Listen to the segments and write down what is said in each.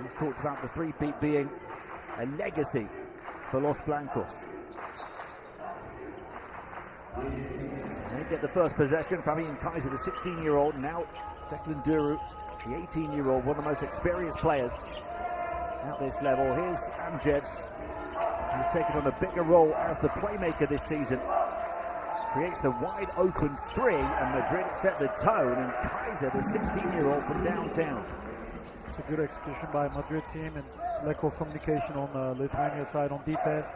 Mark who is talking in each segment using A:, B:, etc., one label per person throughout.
A: He's talked about the three-peat being a legacy for Los Blancos. They get the first possession. Fabian Kaiser, the 16-year-old, now Declan Duru, the 18-year-old, one of the most experienced players at this level. Here's Amjeds, who's taken on a bigger role as the playmaker this season. Creates the wide open three, and Madrid set the tone, and Kaiser, the 16-year-old from downtown.
B: It's a good execution by Madrid team and lack of communication on Lithuania's side on defense.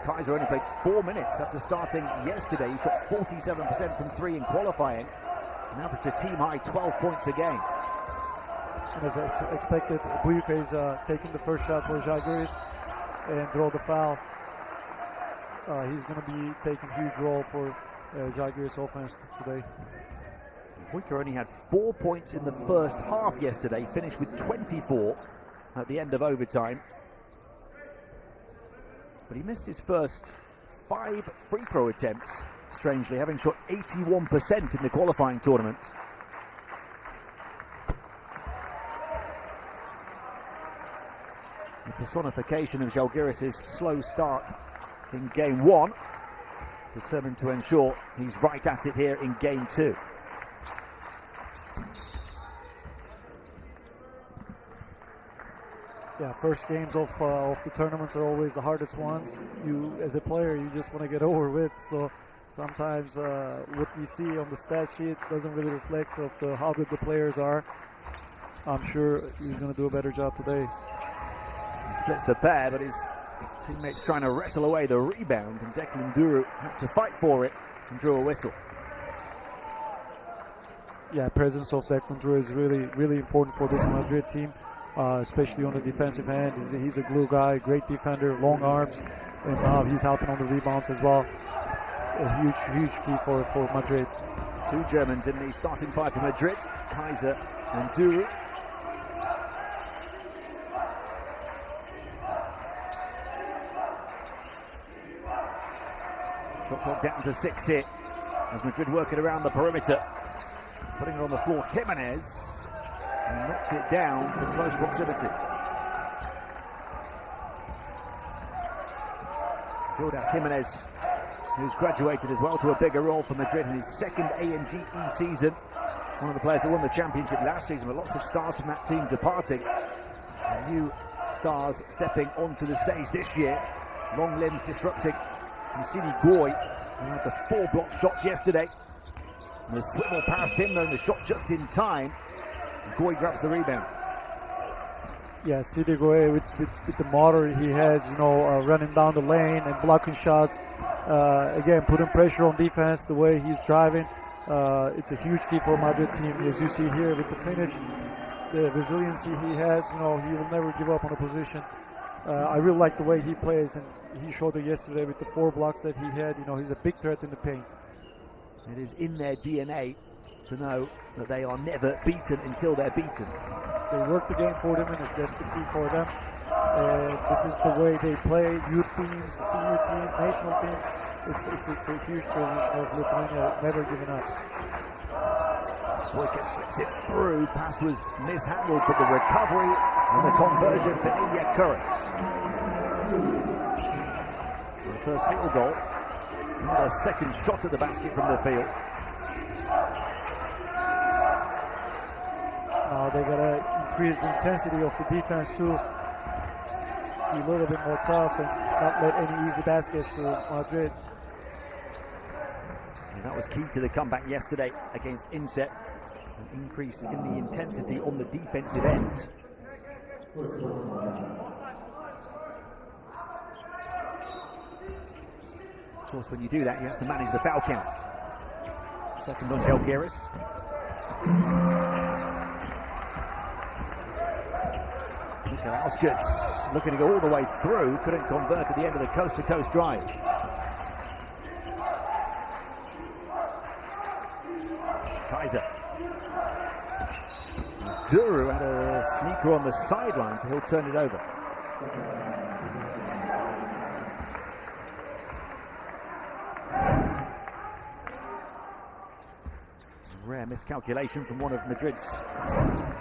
A: Kaiser only played 4 minutes after starting yesterday. He shot 47% from three in qualifying and averaged a team-high 12 points a game.
B: And as expected, Bujuka is taking the first shot for Zalgiris and draw the foul. He's going to be taking a huge role for Zalgiris offense today.
A: Bujuka only had 4 points in the first half yesterday, finished with 24 at the end of overtime. But he missed his first 5 free throw attempts, strangely, having shot 81% in the qualifying tournament. The personification of Zalgiris' slow start in game 1, determined to ensure he's right at it here in game 2.
B: Yeah, first games of the tournaments are always the hardest ones. You, as a player, you just want to get over with. So sometimes what we see on the stat sheet doesn't really reflect how good the players are. I'm sure he's going to do a better job today.
A: He splits the pair, but his teammates trying to wrestle away the rebound, and Declan Duru had to fight for it and drew a whistle.
B: Yeah, presence of Declan Duru is really, really important for this Madrid team. Especially on the defensive end. He's a glue guy, great defender, long arms, and now he's helping on the rebounds as well. A huge key for Madrid.
A: 2 Germans in the starting 5 for Madrid, Kaiser and Duru. Shot clock down to 6 here as Madrid working around the perimeter. Putting it on the floor, Jimenez. And knocks it down from close proximity. Jordas Jimenez, who's graduated as well to a bigger role for Madrid in his second A&GE season. One of the players that won the championship last season, with lots of stars from that team departing. And new stars stepping onto the stage this year. Long limbs disrupting from Sidi Goy, who had the 4 block shots yesterday. And the swivel past him, though, the shot just in time. Goy grabs the rebound.
B: Yeah, Sidi Goy with the motor he has, running down the lane and blocking shots. Again, putting pressure on defense the way he's driving. It's a huge key for Madrid team. As you see here with the finish, the resiliency he has, he will never give up on a position. I really like the way he plays, and he showed it yesterday with the 4 blocks that he had. He's a big threat in the paint.
A: It is in their DNA to know that they are never beaten until they're beaten.
B: They work the game for them, and that's the key for them. This is the way they play. Youth teams, senior teams, national teams. It's a huge tradition of Lithuania never giving up.
A: Bujuka slips it through. Pass was mishandled, but the recovery and the conversion for Ilya Kurits. The first field goal. And a second shot at the basket from the field.
B: They gotta increase the intensity of the defense too. Be a little bit more tough and not let any easy baskets to Madrid.
A: And that was key to the comeback yesterday against Inset. An increase in the intensity on the defensive end. Of course, when you do that, you have to manage the foul count. Second on Zalgiris. Kaunas looking to go all the way through, couldn't convert at the end of the coast-to-coast drive. Kaiser. Duru had a sneaker on the sideline, so he'll turn it over. Rare miscalculation from one of Madrid's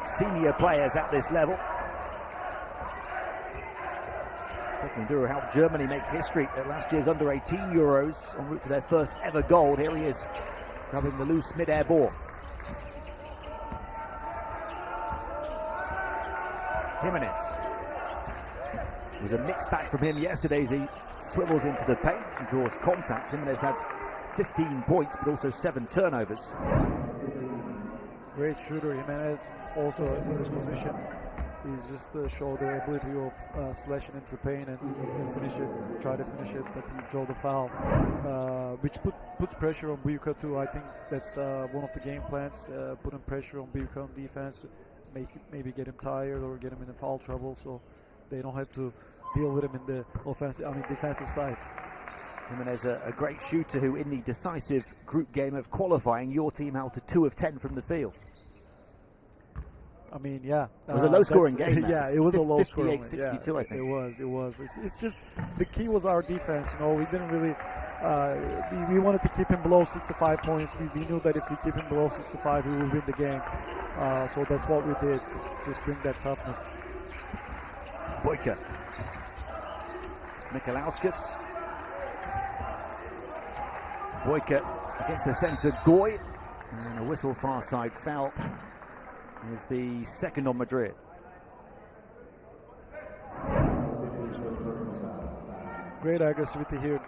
A: senior players at this level. Duru helped Germany make history at last year's under-18 Euros en route to their first ever gold. Here he is, grabbing the loose mid-air ball. Jimenez. It was a mixed bag from him yesterday as he swivels into the paint and draws contact. Jimenez had 15 points, but also 7 turnovers.
B: Great shooter, Jimenez, also in this position. He's just showed the ability of slashing into paint and finish it, try to finish it, but he drew the foul, which puts pressure on Bujuka too. I think that's one of the game plans, putting pressure on Bujuka on defense, maybe get him tired or get him in foul trouble, so they don't have to deal with him in the defensive side.
A: Jimenez, a great shooter who, in the decisive group game of qualifying, your team held to 2 of 10 from the field.
B: I mean, yeah.
A: It was a low-scoring game.
B: Yeah, it was a low-scoring.
A: 58-62,
B: yeah,
A: I think.
B: It was. It's just the key was our defense. You know, we didn't really. We wanted to keep him below 65 points. We knew that if we keep him below 65, we would win the game. So that's what we did. Just bring that toughness.
A: Boyka. Mikalauskas. Boyka against the centre, Goy. And a whistle far side foul is the second on Madrid.
B: Great aggressivity here.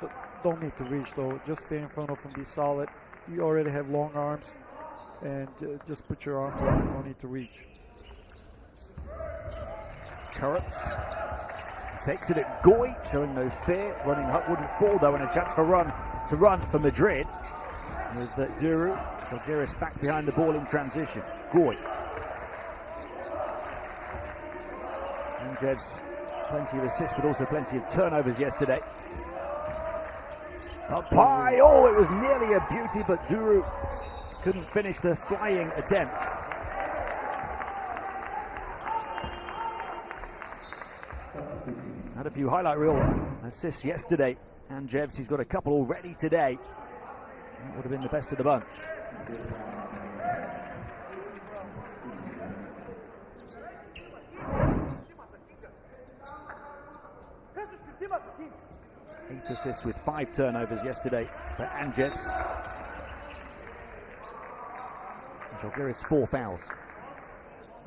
B: Don't need to reach though. Just stay in front of him, be solid. You already have long arms, and just put your arms out. Don't need to reach.
A: Kurtz takes it at Goy, showing no fear. Running up wouldn't fall though, and a chance to run for Madrid with Duru. Zalgiris back behind the ball in transition. Goy. Anjev's plenty of assists, but also plenty of turnovers yesterday. Up high, oh, it was nearly a beauty, but Duru couldn't finish the flying attempt. Had a few highlight reel assists yesterday. Anjev's, he's got a couple already today. That would have been the best of the bunch. Eight assists with 5 turnovers yesterday for Anjevs. Zalgiris 4 fouls.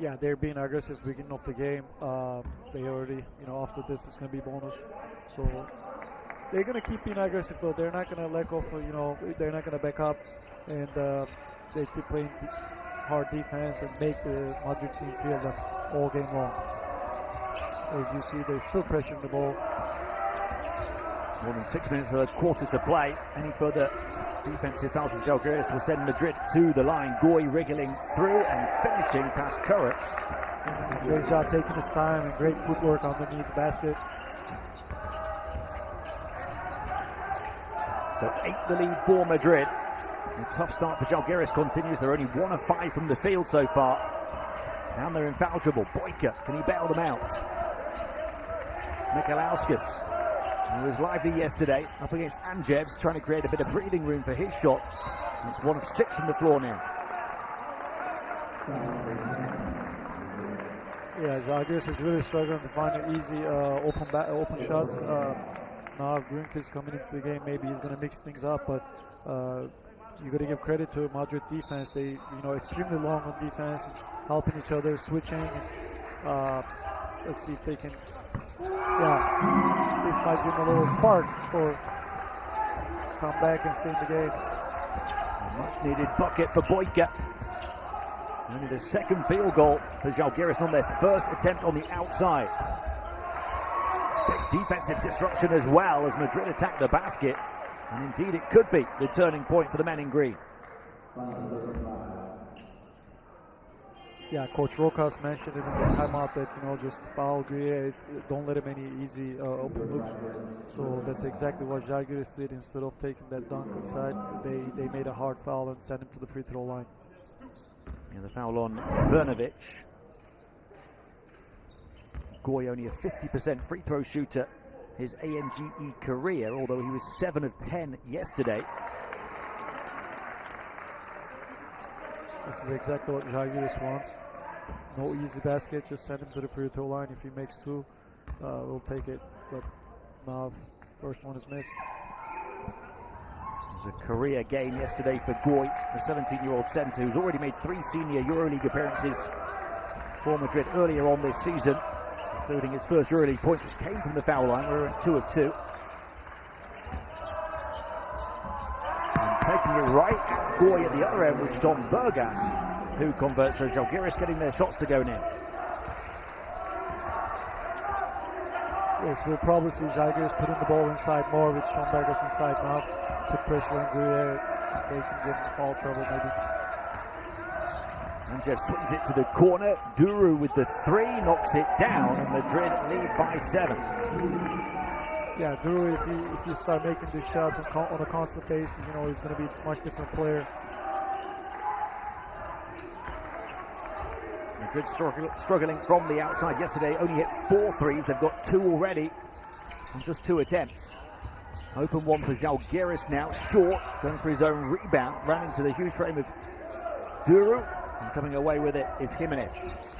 B: Yeah, they're being aggressive beginning of the game. They already, after this it's going to be bonus. So they're going to keep being aggressive though. They're not going to let go for, they're not going to back up. And they keep playing hard defense and make the Madrid team feel them all game long. As you see, they're still pressuring the ball.
A: More than 6 minutes of the quarter to play. Any further defensive fouls from Zalgiris will send Madrid to the line. Goy wriggling through and finishing past Kurtz.
B: Great job taking his time and great footwork underneath the basket.
A: So 8 the lead for Madrid. A tough start for Zalgiris continues. They're only 1 of 5 from the field so far. And they're in foul trouble. Boyka, can he bail them out? Mikalauskas, who was lively yesterday, up against Anjevs, trying to create a bit of breathing room for his shot. It's 1 of 6 from the floor now.
B: Yeah, Zalgiris is really struggling to find easy open shots. Now Grunke is coming into the game. Maybe he's going to mix things up, but you got to give credit to Madrid defense. They, extremely long on defense, helping each other, switching. Let's see if they can. Yeah, this might give them a little spark for come back and stay in the game.
A: A much-needed bucket for Boyka. Only the second field goal for Zalgiris on their first attempt on the outside. Big defensive disruption as well as Madrid attacked the basket. And indeed it could be the turning point for the men in green.
B: Yeah, Coach Rokas mentioned it in the timeout that, just foul Gueye, don't let him any easy open looks. So that's exactly what Zalgiris did. Instead of taking that dunk inside, they made a hard foul and sent him to the free throw line.
A: Yeah, the foul on Brnovic. Goy only a 50% free throw shooter his ANGE career, although he was 7 of 10 yesterday.
B: This is exactly what Zalgiris wants. no easy basket. Just send him to the free throw line. If he makes two, we'll take it. But now, first one is missed.
A: It was a career game yesterday for Goy, the 17-year-old centre who's already made 3 senior EuroLeague appearances for Madrid earlier on this season, including his first EuroLeague points, which came from the foul line. We're at 2 of 2. And taking it right at Goy at the other end was Stom Burgas, who converts. So Zalgiris getting their shots to go now.
B: Yes, we'll probably see Zalgiris putting the ball inside more with Stom Burgas inside now. Put pressure on Gruyere, they can get in foul trouble maybe.
A: And Jeff swings it to the corner. Duru with the 3, knocks it down, and Madrid lead by 7.
B: Yeah, Duru, if you start making these shots on a constant basis, you know, he's going to be a much different player.
A: Madrid struggling from the outside yesterday, only hit 4 threes. They've got 2 already on just 2 attempts. Open one for Zalgiris now, short, going for his own rebound, ran into the huge frame of Duru, and coming away with it is Jimenez.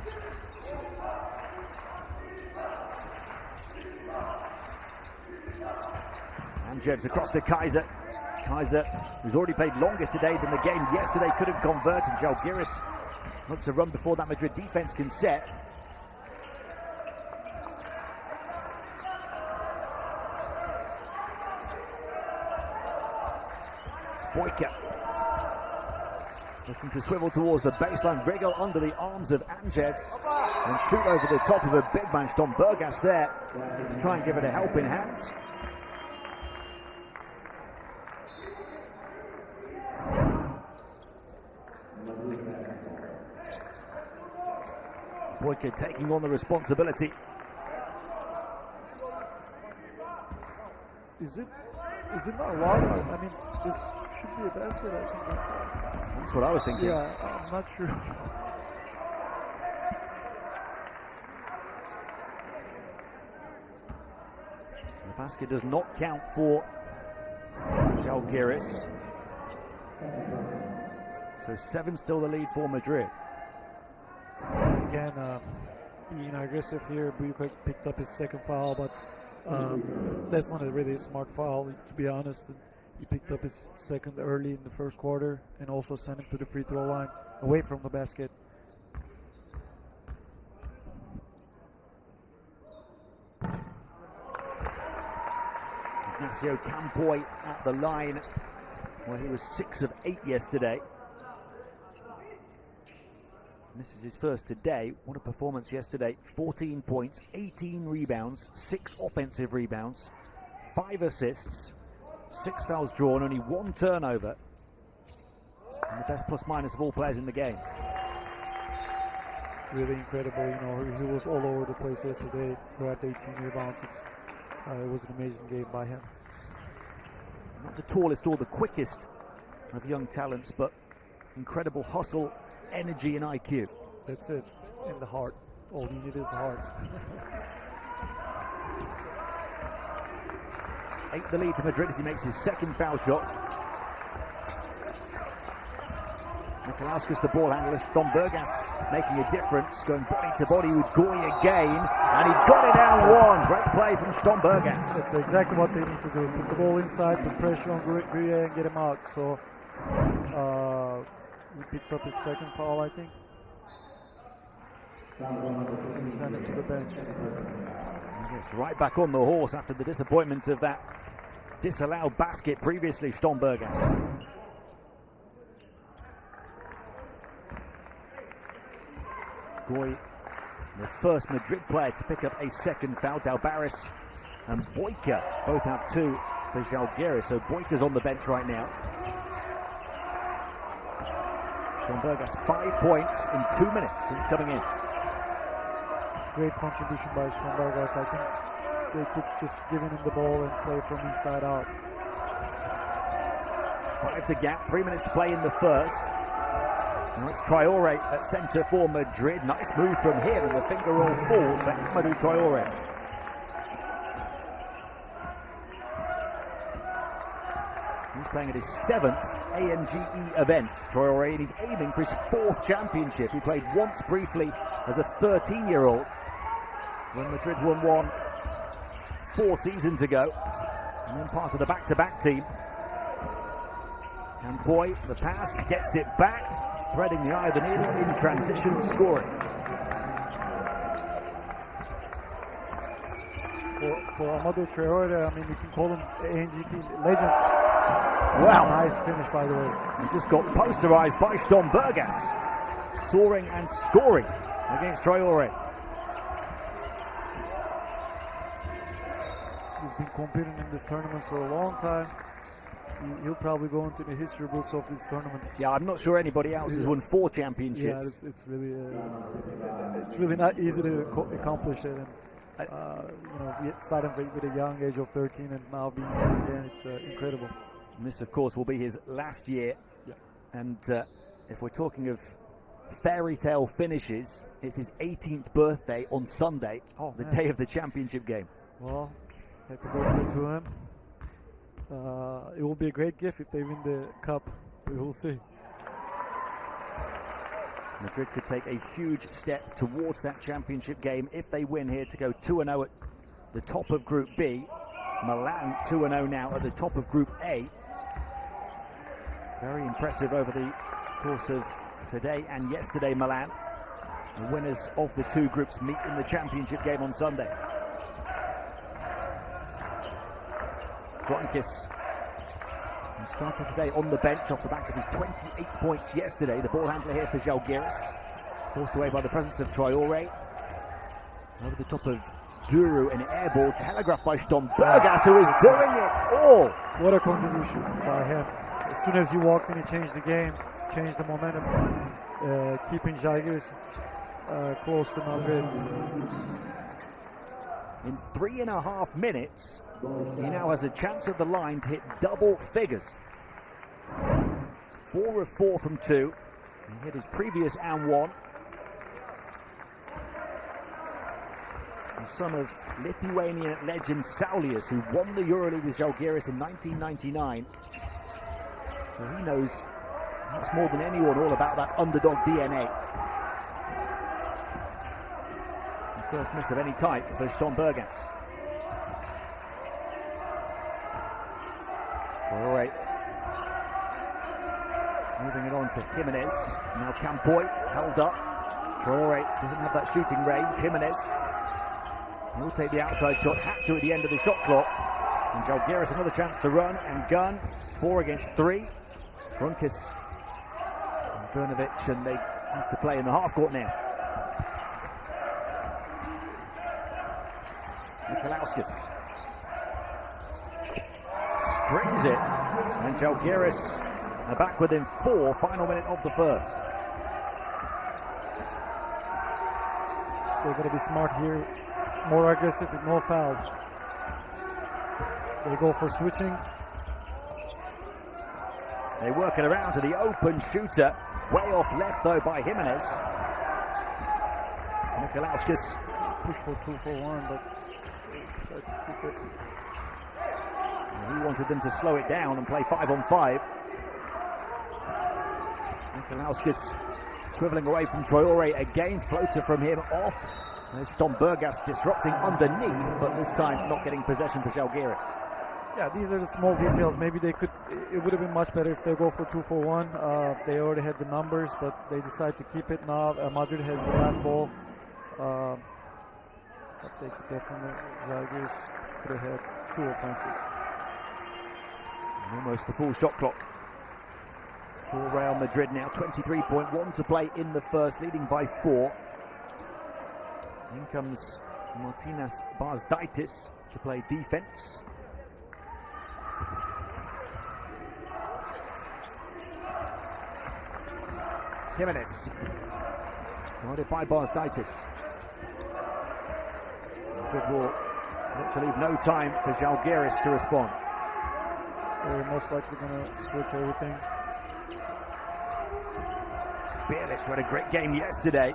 A: And Jevs across to Kaiser. Kaiser, who's already played longer today than the game yesterday, couldn't convert, and Zalgiris looked to run before that Madrid defense can set. Boyka looking to swivel towards the baseline, wriggle under the arms of Anjevs and shoot over the top of a big man, Stom Burgas there, to try and give it a helping hand. Boyka taking on the responsibility.
B: Is it not allowed? I mean, this should be a basket, I think.
A: That's what I was thinking.
B: Yeah, I'm not sure.
A: The basket does not count for Zalgiris. So 7 still the lead for Madrid.
B: Again, being aggressive here, Bujuk picked up his second foul, but that's not a really smart foul, to be honest. He picked up his second early in the first quarter and also sent him to the free throw line, away from the basket.
A: Ignacio Campoy at the line, where he was 6 of 8 yesterday. This is his first today. What a performance yesterday. 14 points, 18 rebounds, 6 offensive rebounds, 5 assists, 6 fouls drawn, only 1 turnover. And the best plus-minus of all players in the game.
B: Really incredible, you know, he was all over the place yesterday, grabbed 18 rebounds. It was an amazing game by him.
A: Not the tallest or the quickest of young talents, but incredible hustle, energy, and IQ.
B: That's it, in the heart. All you need is heart.
A: 8 the lead for Madrid as he makes his second foul shot. Nikolauskas, the ball handler. Stom Burgas making a difference, going body to body with Goy again, and he got it down 1. Great play from Stom Burgas.
B: That's exactly what they need to do. Put the ball inside, put pressure on Gruyere and get him out. So he picked up his second foul, I think, and sent it to the bench.
A: Yes, right back on the horse after the disappointment of that disallowed basket previously, Stom Burgas. Goy, the first Madrid player to pick up a second foul. Dalbaris and Boyka both have 2 for Zalgiris, so Boyka's on the bench right now. Stom Burgas 5 points in 2 minutes since coming in.
B: Great contribution by Stom Burgas. I think they keep just giving him the ball and play from inside out.
A: 5 the gap, 3 minutes to play in the first. Now it's Traore at centre for Madrid. Nice move from him, and the finger roll falls for Amadou Traore. He's playing at his 7th ANGE events. Traoré, he's aiming for his 4th championship. He played once briefly as a 13-year-old when Madrid won one 4 seasons ago, and then part of the back-to-back team. And boy, the pass gets it back, threading the eye of the needle in transition, scoring.
B: For Amadou Traoré, I mean, you can call him ANGT legend.
A: Wow.
B: Nice finish, by the way.
A: He just got posterized by Stombergas, soaring and scoring against Traoré.
B: He's been competing in this tournament for a long time. He'll probably go into the history books of this tournament.
A: Yeah, I'm not sure anybody else has won 4 championships.
B: Yeah, it's really not easy to accomplish it. And, starting with a young age of 13 and now being here again, it's incredible.
A: And this, of course, will be his last year.
B: Yeah.
A: And if we're talking of fairy tale finishes, it's his 18th birthday on Sunday, the day of the championship game.
B: Well, happy birthday to him. It will be a great gift if they win the cup. We will see.
A: Madrid could take a huge step towards that championship game if they win here to go 2-0 at the top of Group B. Milan 2-0 now at the top of Group A. Very impressive over the course of today and yesterday, Milan. The winners of the 2 groups meet in the championship game on Sunday. Gronkis, who started today on the bench off the back of his 28 points yesterday. The ball handler here for Zalgiris. Forced away by the presence of Traoré. Over the top of Duru, an air ball telegraphed by Stombergas, who is doing it all.
B: What a contribution by him. As soon as he walked in, he changed the game, changed the momentum, keeping Zalgiris close to Madrid.
A: In 3.5 minutes, he now has a chance at the line to hit double figures. 4 of 4 from 2. He hit his previous and 1. The son of Lithuanian legend Saulius, who won the EuroLeague with Zalgiris in 1999. So he knows much more than anyone all about that underdog DNA. The first miss of any type for Stombergas. All right. Moving it on to Jimenez. Now Campoy held up. Traoré doesn't have that shooting range. Jimenez, he'll take the outside shot. Had to at the end of the shot clock. And Zalgiris another chance to run and gun. 4 against 3. Gronkis and Brnovic, and they have to play in the half court now. Nikolauskas strings it, and Zalgiris are back within 4, final minute of the first.
B: They're going to be smart here, more aggressive with no fouls. They go for switching.
A: They work it around to the open shooter, way off left though by Jimenez. Nikolauskas
B: push for 2-for-1, but decided to keep it.
A: He wanted them to slow it down and play 5-on-5. Nikolauskas swiveling away from Traoré again. Floater from him off. There's Stombergas disrupting underneath, but this time not getting possession for Zalgiris.
B: Yeah, these are the small details. Maybe they could. It would have been much better if they go for 2-for-1. They already had the numbers, but they decide to keep it now. Madrid has the last ball. But they could definitely. Zalgiris could have had 2 offenses.
A: Almost the full shot clock for Real Madrid now. 23.1 to play in the first, leading by 4. In comes Martínez Bazdaitis to play defense. Jimenez, guarded by Bazdaitis. Madrid will look to leave no time for Zalgiris to respond.
B: They're most likely going to switch everything.
A: Bierlich had a great game yesterday.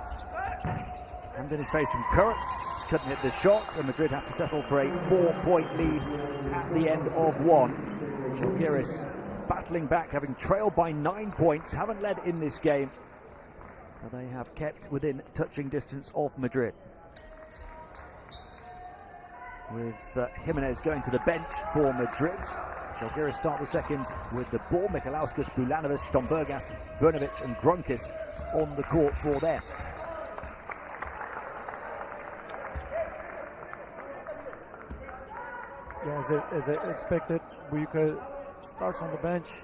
A: And in his face from Kurtz, couldn't hit the shot, and Madrid have to settle for a 4-point lead at the end of 1. Zalgiris battling back, having trailed by 9 points, haven't led in this game, but they have kept within touching distance of Madrid. With Jimenez going to the bench for Madrid. Zalgiris start the second with the ball. Michalauskas, Bulanovic, Stombergas, Brnovic and Grunkis on the court for them.
B: Yeah, as I expected, Bujuka starts on the bench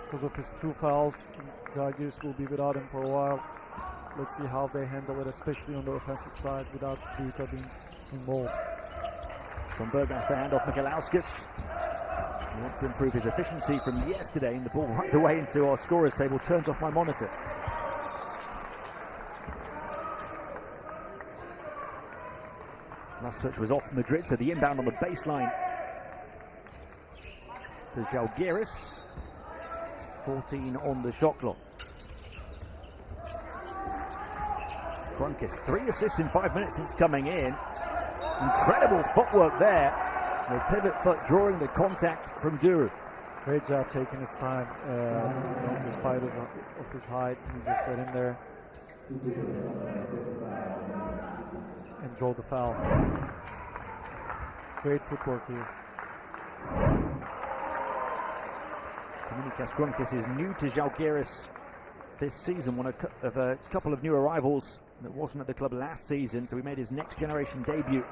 B: because of his 2 fouls. Zalgiris will be without him for a while. Let's see how they handle it, especially on the offensive side without Bujuka being involved.
A: Stombergas the handoff, Michalauskas. He wants to improve his efficiency from yesterday, and the ball right the way into our scorers table turns off my monitor. Last touch was off Madrid, so the inbound on the baseline for Zalgiris. 14 on the shot clock. Grunkis, 3 assists in 5 minutes since coming in. Incredible footwork there. The pivot foot drawing the contact from Duru.
B: Great job taking his time, despite of his height. He just got in there and draw the foul. Great footwork here.
A: Dominicas Grunkis is new to Zalgiris this season, one of a couple of new arrivals that wasn't at the club last season, so he made his next generation debut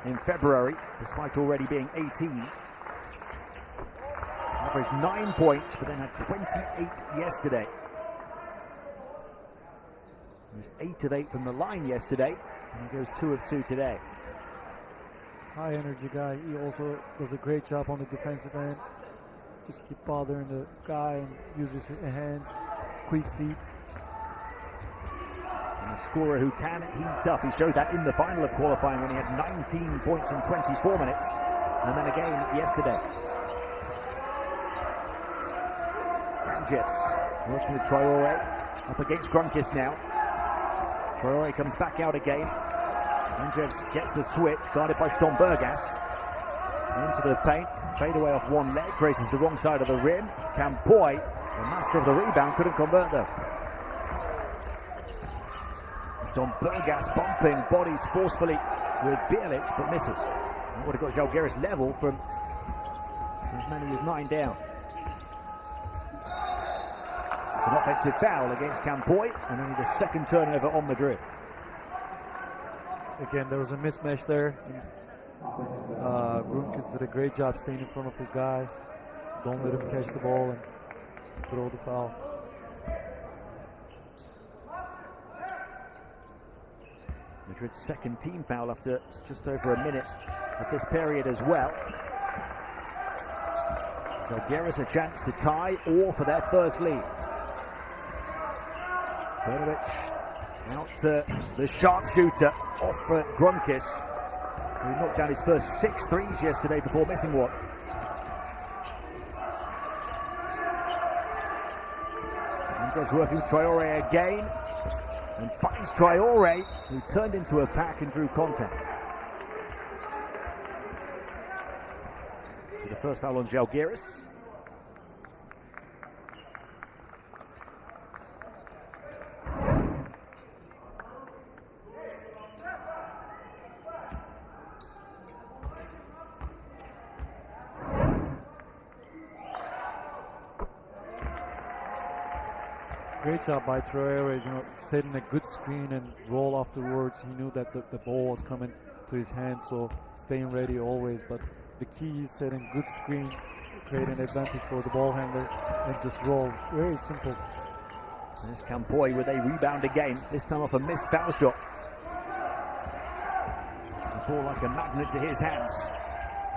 A: in February, despite already being 18. Averaged 9 points, but then had 28 yesterday. He was 8 of 8 from the line yesterday, and he goes 2 of 2 today.
B: High energy guy. He also does a great job on the defensive end. Just keep bothering the guy and uses his hands, quick feet.
A: And a scorer who can heat up. He showed that in the final of qualifying when he had 19 points in 24 minutes. And then again yesterday. Anjevs working with Traore. Up against Grunkis now. Traore comes back out again. Anjevs gets the switch, guarded by Stombergas. Into the paint. Fade away off one leg. Graces the wrong side of the rim. Campoy, the master of the rebound, couldn't convert though. Stombergas bumping bodies forcefully with Bjelic, but misses. That would have got Zalgiris level from as many as 9 down. It's an offensive foul against Campoy, and only the second turnover on Madrid.
B: Again, there was a mismatch there. Grunkis did a great job staying in front of his guy. Don't let him catch the ball and throw the foul.
A: Madrid's second team foul after just over a minute of this period as well. Zalgiris a chance to tie or for their first lead. Brnovic out to the sharpshooter off Grunkis, who knocked down his first 6 threes yesterday before missing one. Anjevs working with Traore again, and finds Traore, who turned into a pack and drew contact. So the first foul on Zalgiris.
B: Great job by Traore, setting a good screen and roll afterwards. He knew that the ball was coming to his hands, so staying ready always. But the key is setting good screen, create an advantage for the ball handler, and just roll. Very simple.
A: There's Campoy with a rebound again, this time off a missed foul shot. The ball like a magnet to his hands.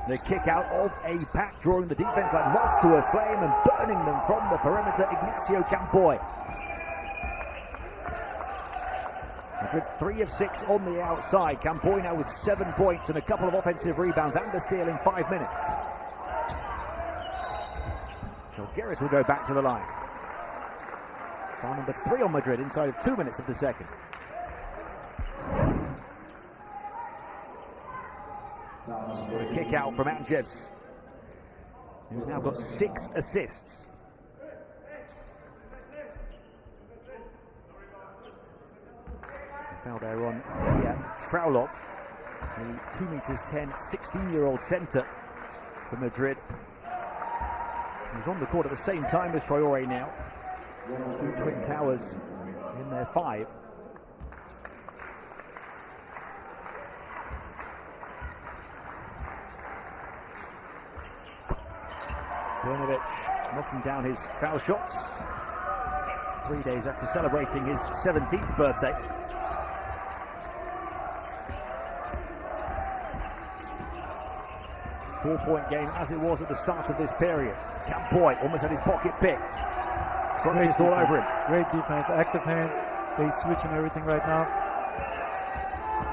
A: The kick out of a pack, drawing the defense like moths to a flame and burning them from the perimeter. Ignacio Campoy. Madrid 3 of 6 on the outside. Campoy now with 7 points and a couple of offensive rebounds and a steal in 5 minutes. Zalgiris will go back to the line. Foul number 3 on Madrid inside of 2 minutes of the second. What a kick out from Anjevs. who's now got 6 assists. Foul there on Frolov, the 2'10", 16-year-old centre for Madrid. He's on the court at the same time as Traore now. 2 twin towers in their 5. Brnovich knocking down his foul shots 3 days after celebrating his 17th birthday. Four-point game as it was at the start of this period. Campoy almost had his pocket picked. Grunkus all over him.
B: Great defense, active hands. They switching everything right now.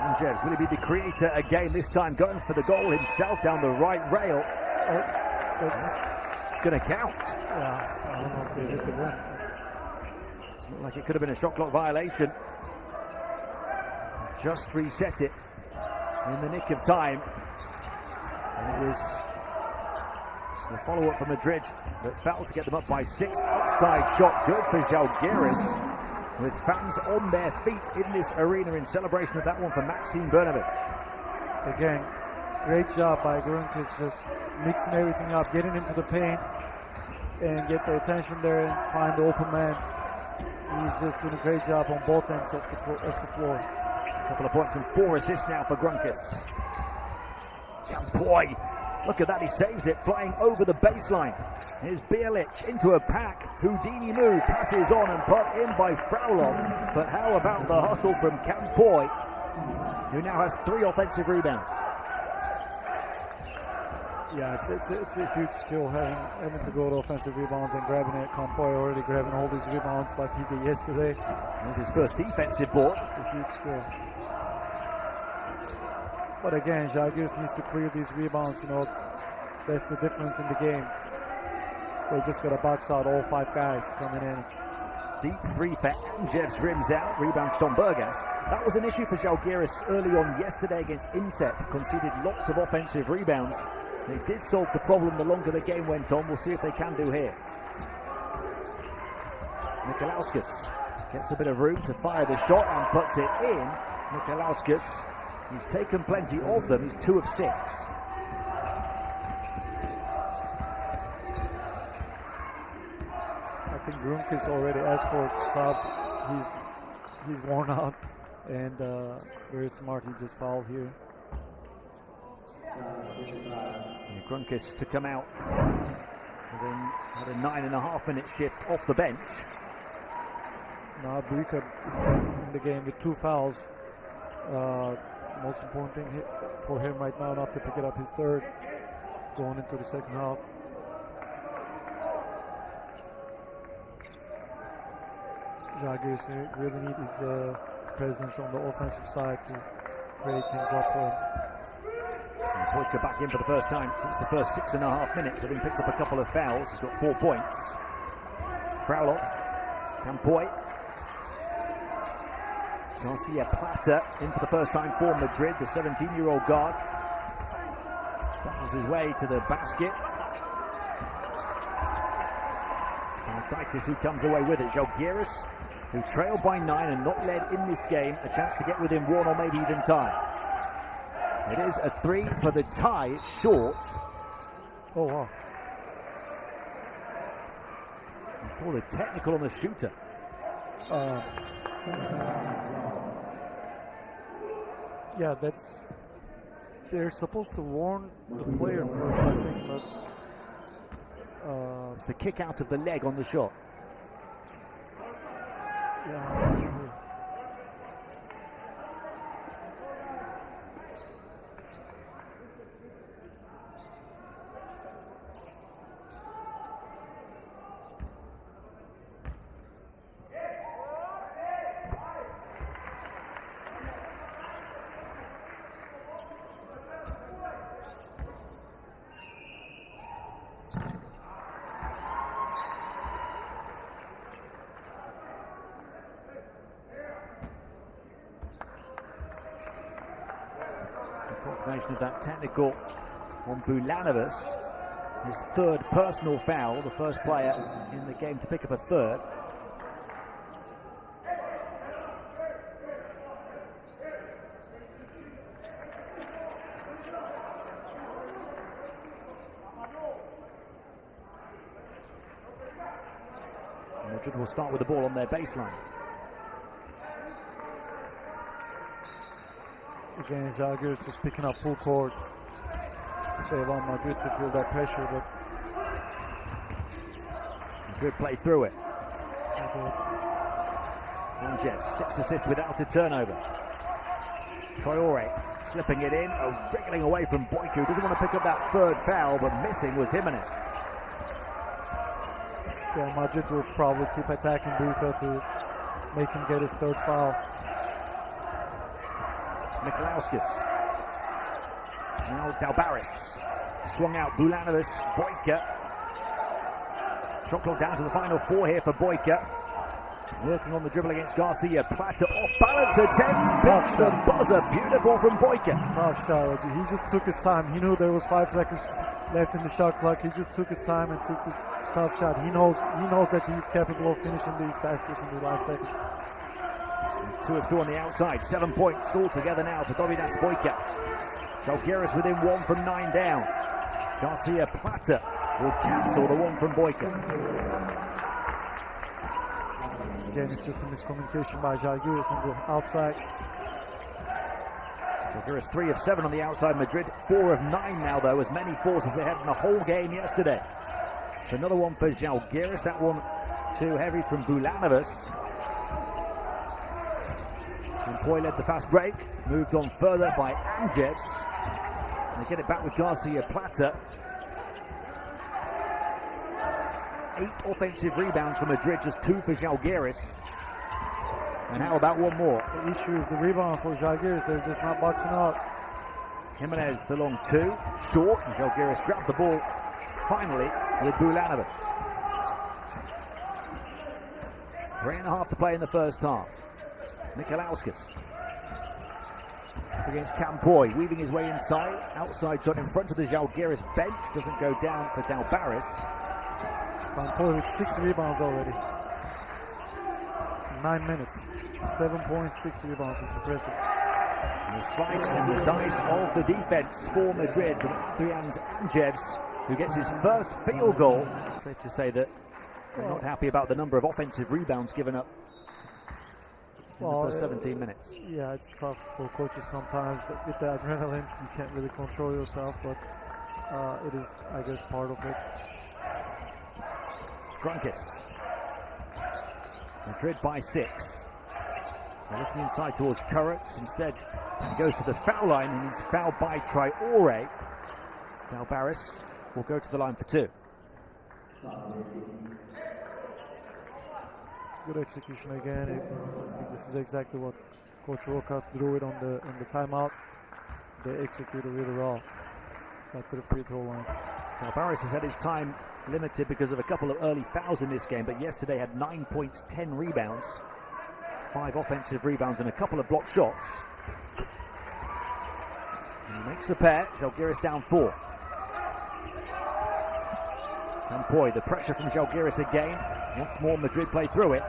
A: And Jebs, will he be the creator again, this time going for the goal himself down the right rail? It's going to count.
B: Yeah, I don't know if they hit the rim.
A: Looked like it could have been a shot clock violation. Just reset it in the nick of time. And it was the follow-up for Madrid that failed to get them up by 6. Outside shot, good for Zalgiris, with fans on their feet in this arena in celebration of that one for Maxime Brnovich.
B: Again, great job by Grunkus, just mixing everything up, getting into the paint, and get the attention there and find the open man. He's just doing a great job on both ends of the floor.
A: A couple of points and 4 assists now for Grunkus. Boy, look at that, he saves it, flying over the baseline. Here's Bjelic into a pack. Houdini move, passes on and put in by Frolov. But how about the hustle from Campoy, who now has 3 offensive rebounds?
B: Yeah, it's a huge skill having to go to offensive rebounds and grabbing it. Campoy already grabbing all these rebounds like he did yesterday.
A: There's his first defensive board.
B: It's a huge skill. But again, Zalgiris needs to clear these rebounds, you know. That's the difference in the game. They just got to box out all 5 guys coming in.
A: Deep 3 for Jebs, rims out, rebounds Dombergas. That was an issue for Zalgiris early on yesterday against Inset. Conceded lots of offensive rebounds. They did solve the problem the longer the game went on. We'll see if they can do here. Nikolauskas gets a bit of room to fire the shot and puts it in. Nikolauskas, he's taken plenty of them. He's 2 of 6.
B: I think Grunkus already asked for a sub. He's worn out and very smart. He just fouled here.
A: Grunkus to come out. Had a 9.5 minute shift off the bench.
B: Now Buika is back in the game with 2 fouls. Most important thing for him right now, not to pick it up his 3rd going into the second half. Zalgiris really need his presence on the offensive side to break things up for him.
A: Poitka back in for the first time since the first 6.5 minutes, having picked up a couple of fouls. He's got 4 points. Frolov, Campoy, Garcia Plata in for the first time for Madrid, the 17-year-old guard. Battles his way to the basket. Spalsdaitis who comes away with it. Zalgiris, who trailed by 9 and not led in this game, a chance to get within 1 or maybe even tie. It is a 3 for the tie. It's short.
B: Oh, wow.
A: Oh, the technical on the shooter.
B: Yeah, they're supposed to warn the player first, I think, but
A: it's the kick out of the leg on the shot.
B: Yeah, I'm not sure.
A: Confirmation of that technical on Bulanovas. His third personal foul, the first player in the game to pick up a third. Madrid will start with the ball on their baseline.
B: Again, Zalgiris just picking up full court. They want Madrid to feel that pressure, but
A: Madrid play through it. Jeff, 6 assists without a turnover. Traore slipping it in, wriggling away from Boyka, who doesn't want to pick up that third foul, but missing was Jimenez.
B: Yeah, Madrid will probably keep attacking Boyka to make him get his third foul.
A: Nikolauskas. Now Zalgiris. Swung out Bulanovic. Boyka. Shot clock down to the final 4 here for Boyka. Working on the dribble against Garcia. Plata off balance attempt. Beats the buzzer. Beautiful from Boyka.
B: Tough shot. He just took his time. He knew there was 5 seconds left in the shot clock. He just took his time and took this tough shot. He knows that he's capable of finishing these baskets in the last seconds.
A: He's 2 of 2 on the outside. 7 points all together now for Dovidas Boyka. Zalgiris within 1 from 9 down. Garcia Plata will cancel the 1 from Boyka.
B: Again, it's just a miscommunication by Zalgiris on the outside.
A: Zalgiris 3 of 7 on the outside. Madrid 4 of 9 now, though, as many fours as they had in the whole game yesterday. So another one for Zalgiris. That one too heavy from Bulanovic. Boy led the fast break, moved on further by Anjevs. They get it back with Garcia Plata. 8 offensive rebounds for Madrid, just 2 for Zalgiris. And how about one more?
B: The issue is the rebound for Zalgiris. They're just not boxing out.
A: Jimenez, the long 2, short. Zalgiris grabbed the ball finally with Bulanovic. 3.5 to play in the first half. Nikolauskas against Campoy, weaving his way inside. Outside shot in front of the Zalgiris bench. Doesn't go down for Zalgiris.
B: Campoy with 6 rebounds already. 9 minutes. 7 points, 6 rebounds. It's impressive.
A: And the slice and the dice of the defense for Madrid from Adrian Anjevs, who gets his first field goal. Safe to say that they're not happy about the number of offensive rebounds given up in the first 17 minutes.
B: Yeah, it's tough for coaches sometimes. With the adrenaline, you can't really control yourself, but it is, I guess, part of it.
A: Grunkis. Madrid by 6. They're looking inside towards Currents. Instead, he goes to the foul line and he's fouled by Traore. Zalgiris will go to the line for 2.
B: Good execution again. I think this is exactly what Coach Rokas drew it on the timeout. They executed really well. Got to the free throw line.
A: Zalgiris has had his time limited because of a couple of early fouls in this game, but yesterday had 9 points, 10 rebounds, 5 offensive rebounds and a couple of blocked shots. He makes a pair. Zalgiris down 4. Campoy, the pressure from Zalgiris again. Once more, Madrid play through it.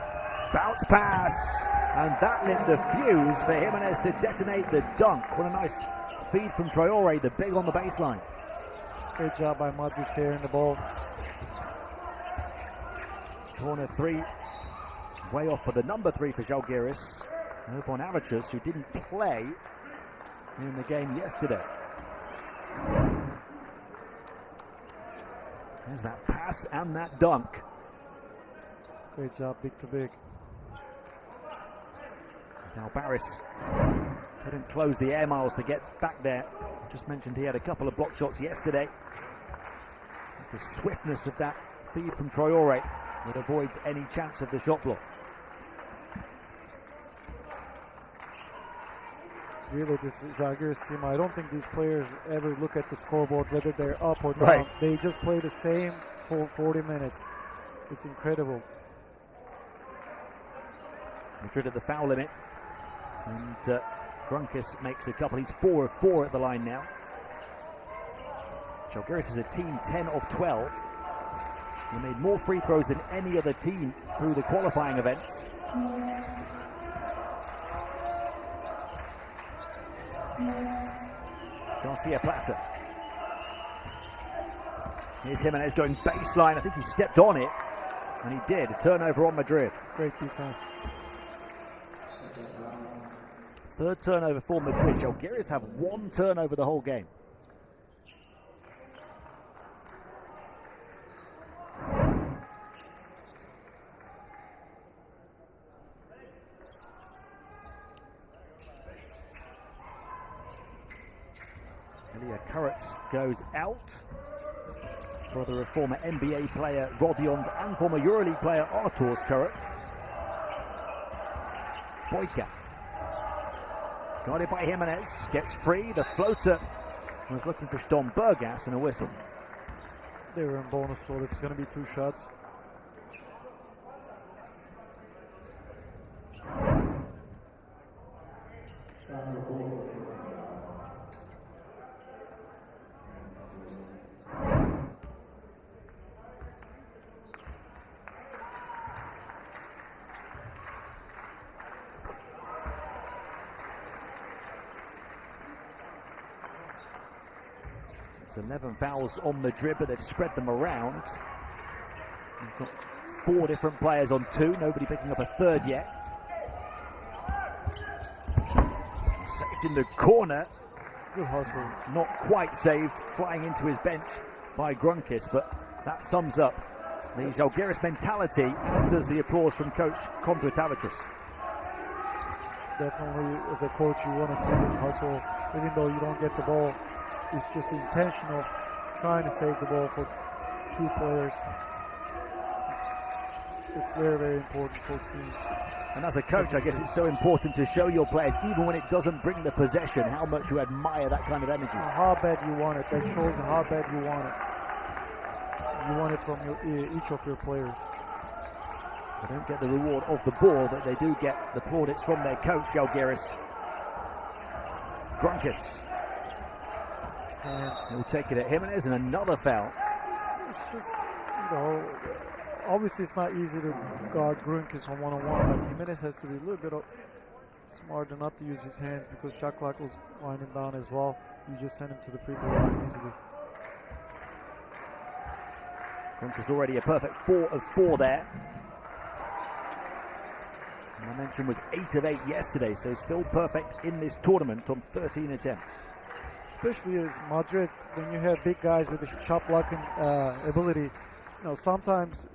A: Bounce pass, and that lit the fuse for Jimenez to detonate the dunk. What a nice feed from Traore, the big on the baseline.
B: Great job by Madrid sharing the ball.
A: Corner 3, way off for the number 3 for Zalgiris. Upon Avicius, who didn't play in the game yesterday. There's that pass and that dunk.
B: Great job, big to big.
A: Zalgiris couldn't close the air miles to get back there. Just mentioned he had a couple of block shots yesterday. It's the swiftness of that feed from Traore that avoids any chance of the shot block.
B: Really, this Zalgiris team, I don't think these players ever look at the scoreboard, whether they're up or down.
A: Right.
B: They just play the same for 40 minutes. It's incredible.
A: Madrid at the foul limit. And Grunkis makes a couple. He's 4 of 4 at the line now. Zalgiris is a team 10 of 12. They made more free throws than any other team through the qualifying events. Garcia Plata. Here's Jimenez going baseline. I think he stepped on it, and he did. A turnover on Madrid.
B: Great defense.
A: Third turnover for Madrid. Zalgiris have one turnover the whole game. Kurtz goes out. Brother of former NBA player Rodion's and former EuroLeague player Artur's Kurtz. Boyka. Guarded by Jimenez. Gets free. The floater was looking for Stombergas and a whistle.
B: They were in bonus, so it's going to be 2 shots.
A: It's 11 fouls on Madrid, but they've spread them around. We've got 4 different players on 2, nobody picking up a third yet. Saved in the corner.
B: Good hustle.
A: Not quite saved, flying into his bench by Grunkis, but that sums up the Zalgiris mentality, as does the applause from coach Kontra Tavitras.
B: Definitely, as a coach, you want to see this hustle, even though you don't get the ball. It's just intentional, trying to save the ball for 2 players. It's very, very important for teams.
A: And as a coach, I guess it's so important to show your players, even when it doesn't bring the possession, how much you admire that kind of energy.
B: How bad you want it. That shows how bad you want it. You want it from each of your players.
A: They don't get the reward of the ball, but they do get the plaudits from their coach, Zalgiris. Grunkis. He'll take it at Jimenez, and another foul.
B: It's just, obviously it's not easy to guard Grunkis on one-on-one, but Jimenez has to be a little bit smarter not to use his hands, because shot clock was winding down as well. You just send him to the free throw line easily.
A: Grunkis already a perfect 4 of 4 there. And I mentioned was 8 of 8 yesterday, so still perfect in this tournament on 13 attempts.
B: Especially as Madrid, when you have big guys with a shot blocking ability, sometimes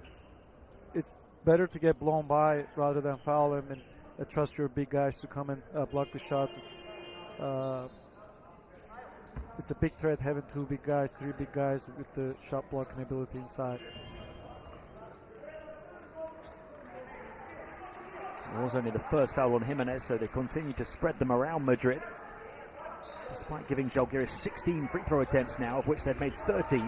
B: it's better to get blown by rather than foul him and trust your big guys to come and block the shots. It's a big threat having 2 big guys, 3 big guys with the shot blocking ability inside.
A: It was only the first foul on Jimenez, so they continue to spread them around Madrid, despite giving Zalgiris 16 free throw attempts now, of which they've made 13.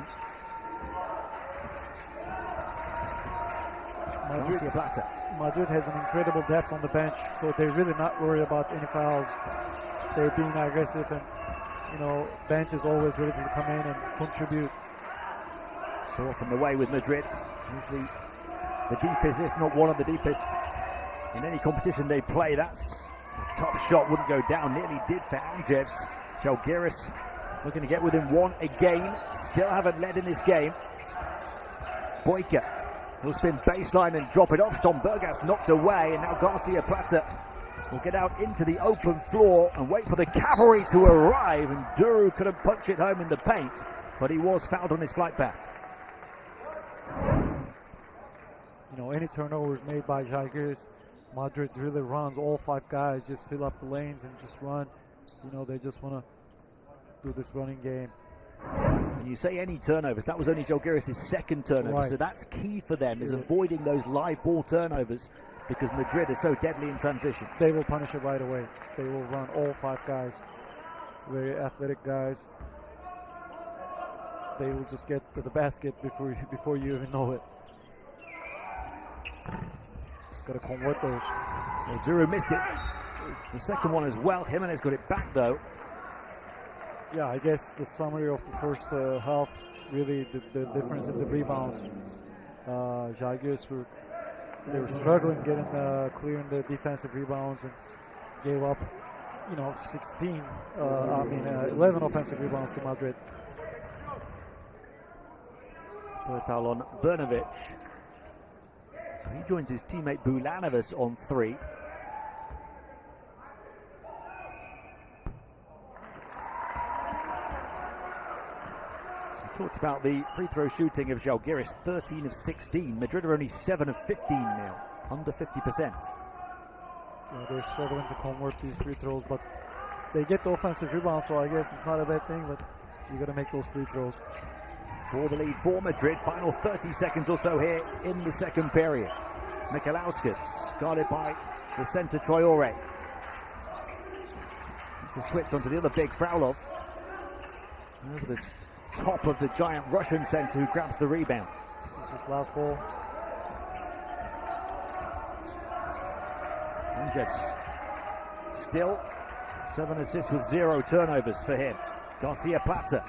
B: Madrid has an incredible depth on the bench, so they're really not worried about any fouls. They're being aggressive, and bench is always ready to come in and contribute.
A: So often the way with Madrid, usually the deepest, if not one of the deepest, in any competition they play. That's a tough shot, wouldn't go down, nearly did for Anjevs. Zalgiris looking to get within 1 again, still haven't led in this game. Boyka will spin baseline and drop it off. Stombergas knocked away, and now Garcia Plata will get out into the open floor and wait for the cavalry to arrive, and Duru couldn't punch it home in the paint, but he was fouled on his flight path.
B: Any turnovers made by Zalgiris, Madrid really runs. All 5 guys just fill up the lanes and just run. They just want to do this running game.
A: And you say any turnovers, that was only Zalgiris' 2nd turnover,
B: right.
A: So that's key for them, is avoiding those live ball turnovers, because Madrid is so deadly in transition.
B: They will punish it right away. They will run all 5 guys, very athletic guys. They will just get to the basket before you even know it. Just got to convert those.
A: Well, Duru missed it. The second one as well. Jimenez got it back though.
B: Yeah, I guess the summary of the first half, really the difference in the rebounds. Zalgiris they were struggling getting clearing the defensive rebounds and gave up, 11 offensive rebounds to Madrid.
A: Third foul on Brnovic. So he joins his teammate Bulanovic on 3. Talked about the free throw shooting of Zalgiris, 13 of 16. Madrid are only 7 of 15 now, under 50%.
B: Yeah, they're struggling to convert these free throws, but they get the offensive rebound, so I guess it's not a bad thing, but you got to make those free throws.
A: For the lead for Madrid, final 30 seconds or so here in the second period. Mikalauskas guarded by the centre Traore. It's the switch onto the other big Frolov. Over the top of the giant Russian centre who grabs the rebound.
B: This is his last ball.
A: Anjevs still 7 assists with 0 turnovers for him. Garcia Plata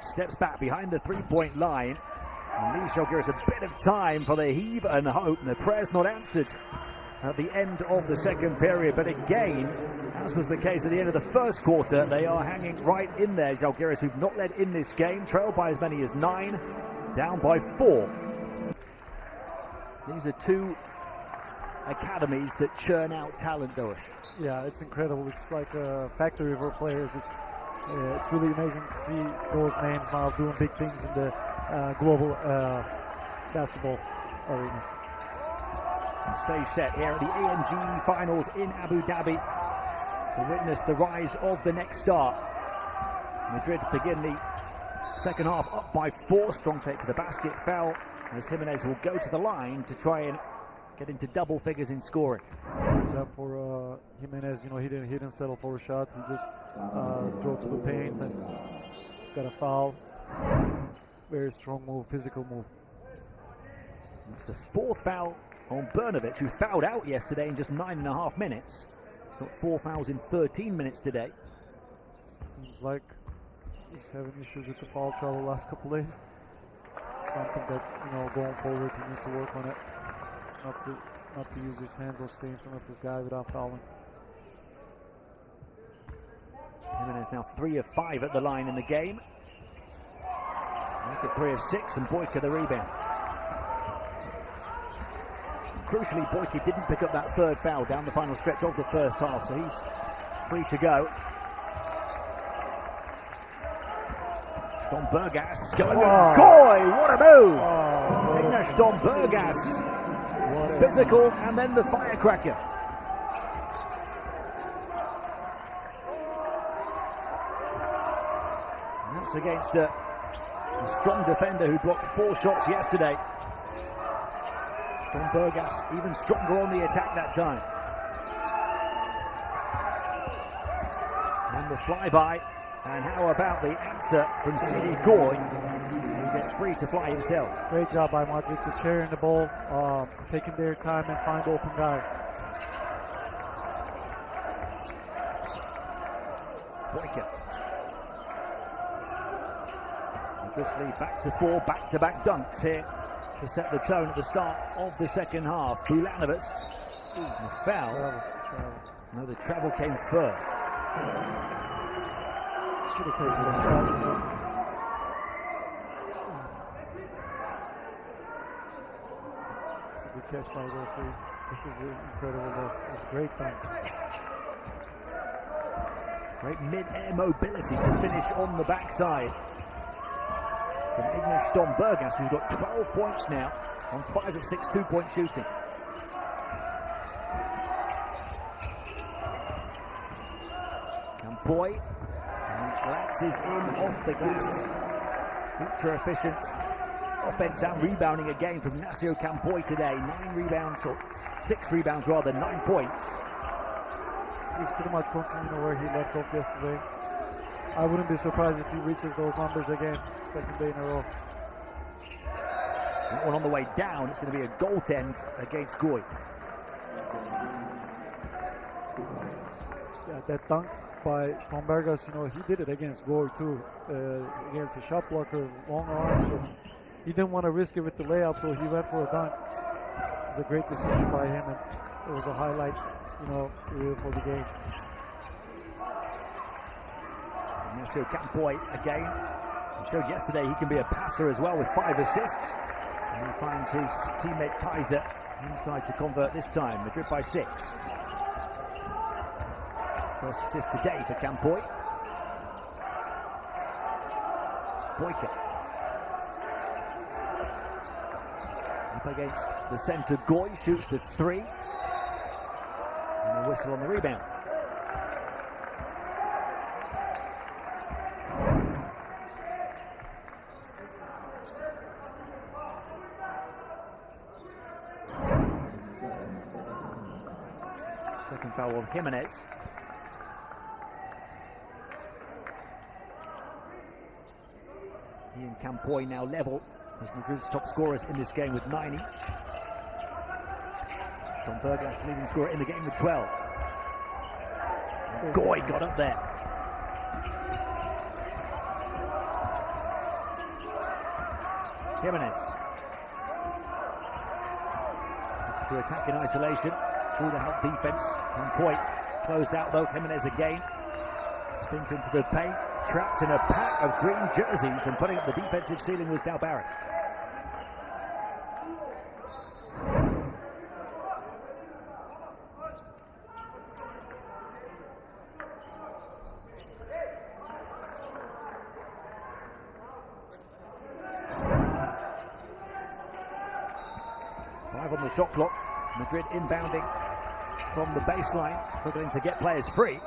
A: steps back behind the three-point line and leaves Zalgiris a bit of time for the heave and hope. And the prayer's not answered at the end of the second period, but again, as was the case at the end of the first quarter, they are hanging right in there. Zalgiris, who've not led in this game, trailed by as many as 9, down by 4. These are 2 academies that churn out talent, Dosh.
B: Yeah, it's incredible. It's like a factory for players. It's really amazing to see those names now doing big things in the global basketball arena.
A: And stage set here at the ANGE Finals in Abu Dhabi to witness the rise of the next star. Madrid begin the second half up by 4. Strong take to the basket, foul as Jimenez will go to the line to try and get into double figures in scoring.
B: Good job for Jimenez. He didn't settle for a shot. He just drove to the paint and got a foul. Very strong move, physical move.
A: It's the 4th foul on Brnovic, who fouled out yesterday in just 9.5 minutes. He's got 4 fouls in 13 minutes today.
B: Seems like he's having issues with the foul trouble the last couple days. Something that, going forward, he needs to work on it. Not to use his hands or stay in front of this guy without fouling.
A: Jimenez now 3 of 5 at the line in the game. Make it 3 of 6, and Boyka the rebound. Crucially, Boyka didn't pick up that 3rd foul down the final stretch of the first half, so he's free to go. Stombergas going with Goy, what a move! Ignash Stombergas, physical, and then the firecracker. And that's against a strong defender who blocked 4 shots yesterday. Stombergas even stronger on the attack that time. And the flyby. And how about the answer from Sidi Goy, who gets free to fly himself.
B: Great job by Madrid, just sharing the ball, taking their time and find the open guy.
A: Boyka. Madrid's lead back to 4 back-to-back dunks here to set the tone at the start of the second half. Bulanovic, the foul.
B: Travel.
A: No, the travel came first.
B: Should have taken that shot. It's a good catch by the referee. This is incredible. It's a great thing.
A: Great mid-air mobility to finish on the backside from Ignash Stombergas, who's got 12 points now on 5 of 6 two-point shooting. And Boy glances in off the glass. Ultra efficient offense and rebounding again from Ignacio Campoy today. 9 rebounds, or 6 rebounds rather, 9 points.
B: He's pretty much continuing where he left off yesterday. I wouldn't be surprised if he reaches those numbers again, second day in a row.
A: That one on the way down, it's going to be a goaltend against Goy.
B: Yeah, that dunk by Strombergas. You know, he did it against Goy too, against a shot blocker, long arms. But he didn't want to risk it with the layup, so he went for a dunk. It was a great decision by him, and it was a highlight, you know, for the game.
A: Ignacio Campoy again. He showed yesterday he can be a passer as well with 5 assists. And he finds his teammate Kaiser inside to convert this time. Madrid by 6. First assist today for Campoy. Boyka. Up against the centre, Goy shoots the 3. And a whistle on the rebound. Second foul on Jimenez. He and Campoy now level as Madrid's top scorers in this game with 9 each. Strombergas, the leading scorer in the game with 12. Goy got up there. Jimenez. To attack in isolation. Through the help defense. Campoy closed out though. Jimenez again. Spins into the paint. Trapped in a pack of green jerseys, and putting up the defensive ceiling was Dalbaris. Five on the shot clock. Madrid inbounding from the baseline, struggling to get players free.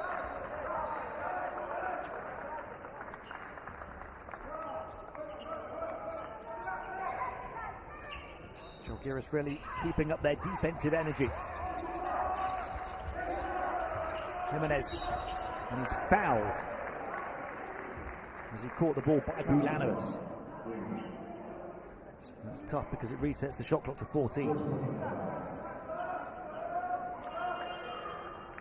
A: Zalgiris really keeping up their defensive energy. Jimenez, and he's fouled as he caught the ball by Bulanos. That's tough because it resets the shot clock to 14.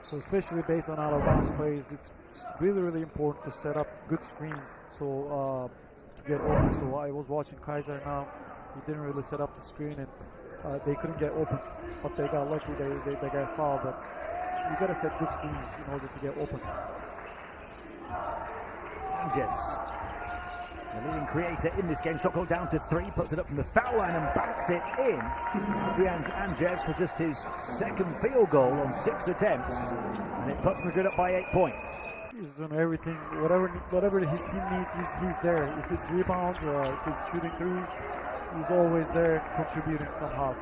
B: So especially based on out of bounds plays, it's really, really important to set up good screens so to get open. So I was watching Kaiser now. He didn't really set up the screen, and they couldn't get open. But they got lucky. They got fouled. But you gotta set good screens in order to get open.
A: Anges, the leading creator in this game, shot clock down to 3, puts it up from the foul line and backs it in. Adrian Anges for just his second field goal on 6 attempts, and it puts Madrid up by 8 points.
B: He's doing everything, whatever his team needs, he's there. If it's rebounds or if it's shooting threes, he's always there contributing somehow.
A: A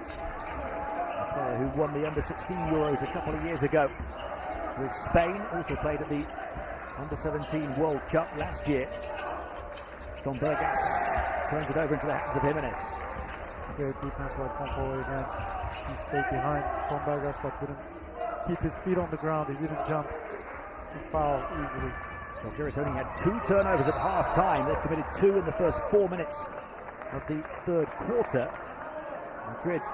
A: player who won the under-16 Euros a couple of years ago with Spain, also played at the under-17 World Cup last year. Strombergas turns it over into the hands of Jimenez.
B: Great defense by Campoy again. He stayed behind Strombergas but didn't keep his feet on the ground. He didn't jump and foul easily.
A: Zalgiris only had 2 turnovers at half-time. They've committed 2 in the first 4 minutes of the third quarter. Madrid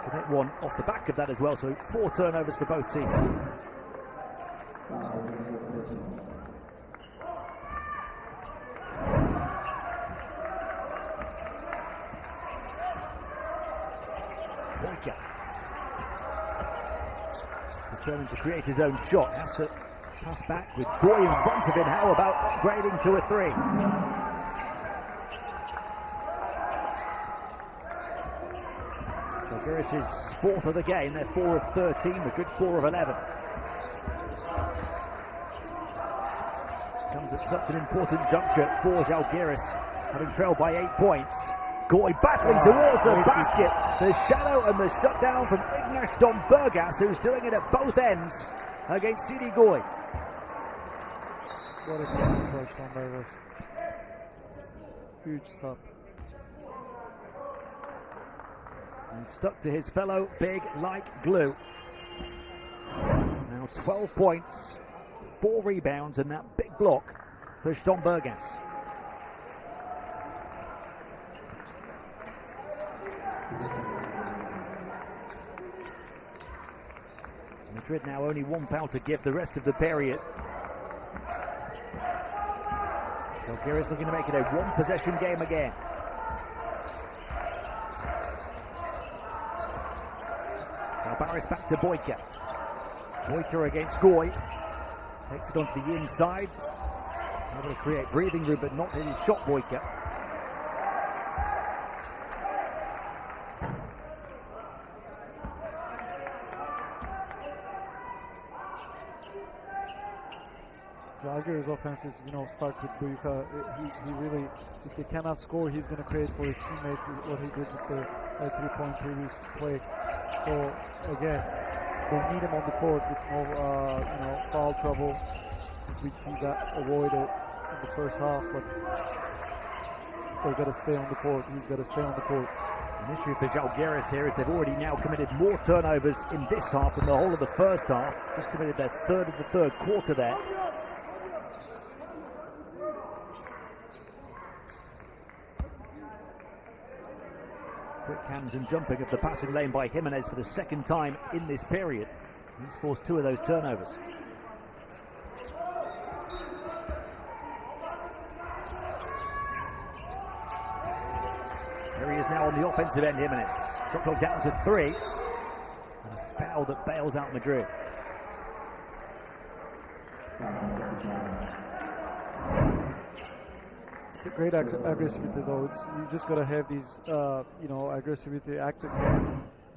A: commit 1 off the back of that as well, so 4 turnovers for both teams. Boyka, determined to create his own shot, has to pass back with Goy in front of him. How about upgrading to a 3? Zalgiris is 4th of the game. They're 4 of 13. Madrid 4 of 11. Comes at such an important juncture for Zalgiris, having trailed by 8 points. Goy battling towards the basket. The shadow and the shutdown from Ignacio Strombergas, who's doing it at both ends against Sidi Goy.
B: What a defense by Strombergas. Huge stop.
A: And stuck to his fellow big like glue. Now 12 points, 4 rebounds, and that big block for Strombergas. Madrid now only 1 foul to give the rest of the period. Zalgiris looking to make it a one-possession game again. Barris back to Boyka. Boyka against Goy. Takes it onto the inside. Able to create breathing room, but not in his shot, Boyka.
B: Zalgiris' offenses, start with Boyka. He really, if they cannot score, he's going to create for his teammates what he did with the 3-point previous play. So again, they need him on the court with no, foul trouble, which he got avoided in the first half. But they got to stay on the court. He's got to stay on the court.
A: An issue for Zalgiris here is they've already now committed more turnovers in this half than the whole of the first half. Just committed their third of the third quarter there. Quick hands and jumping of the passing lane by Jimenez for the second time in this period. He's forced 2 of those turnovers. There he is now on the offensive end, Jimenez. Shot clock down to 3. And a foul that bails out Madrid.
B: It's a great aggressivity, though. You just gotta have these, aggressivity, active hands,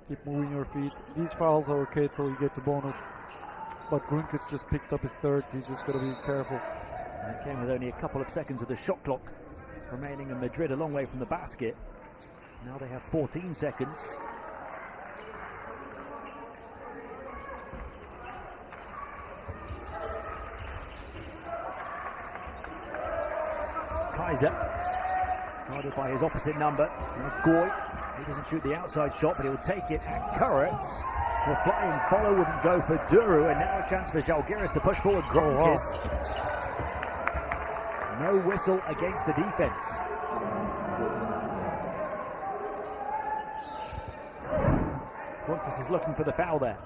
B: keep moving your feet. These fouls are okay till you get the bonus. But Grunkus just picked up his third. He's just gotta be careful.
A: And it came with only a couple of seconds of the shot clock remaining, in Madrid a long way from the basket. Now they have 14 seconds. Kaiser, guarded by his opposite number, Goy. He doesn't shoot the outside shot, but he'll take it. And Kurtz, the flying follow wouldn't go for Duru, and now a chance for Zalgiris to push forward. Gromkis. No whistle against the defense. Gromkis is looking for the foul there.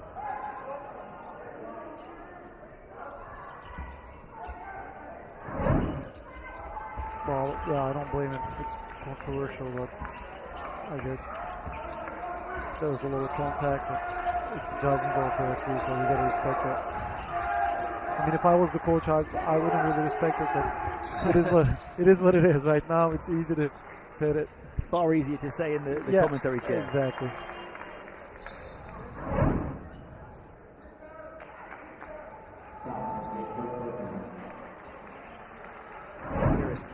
B: Well, yeah, I don't blame him. It's controversial, but I guess there was a little contact. But it's a judgment ball for us, so we gotta respect that. I mean, if I was the coach, I wouldn't really respect it, but it is what it is. Right now, it's easy to say that.
A: Far easier to say in the commentary chair.
B: Exactly.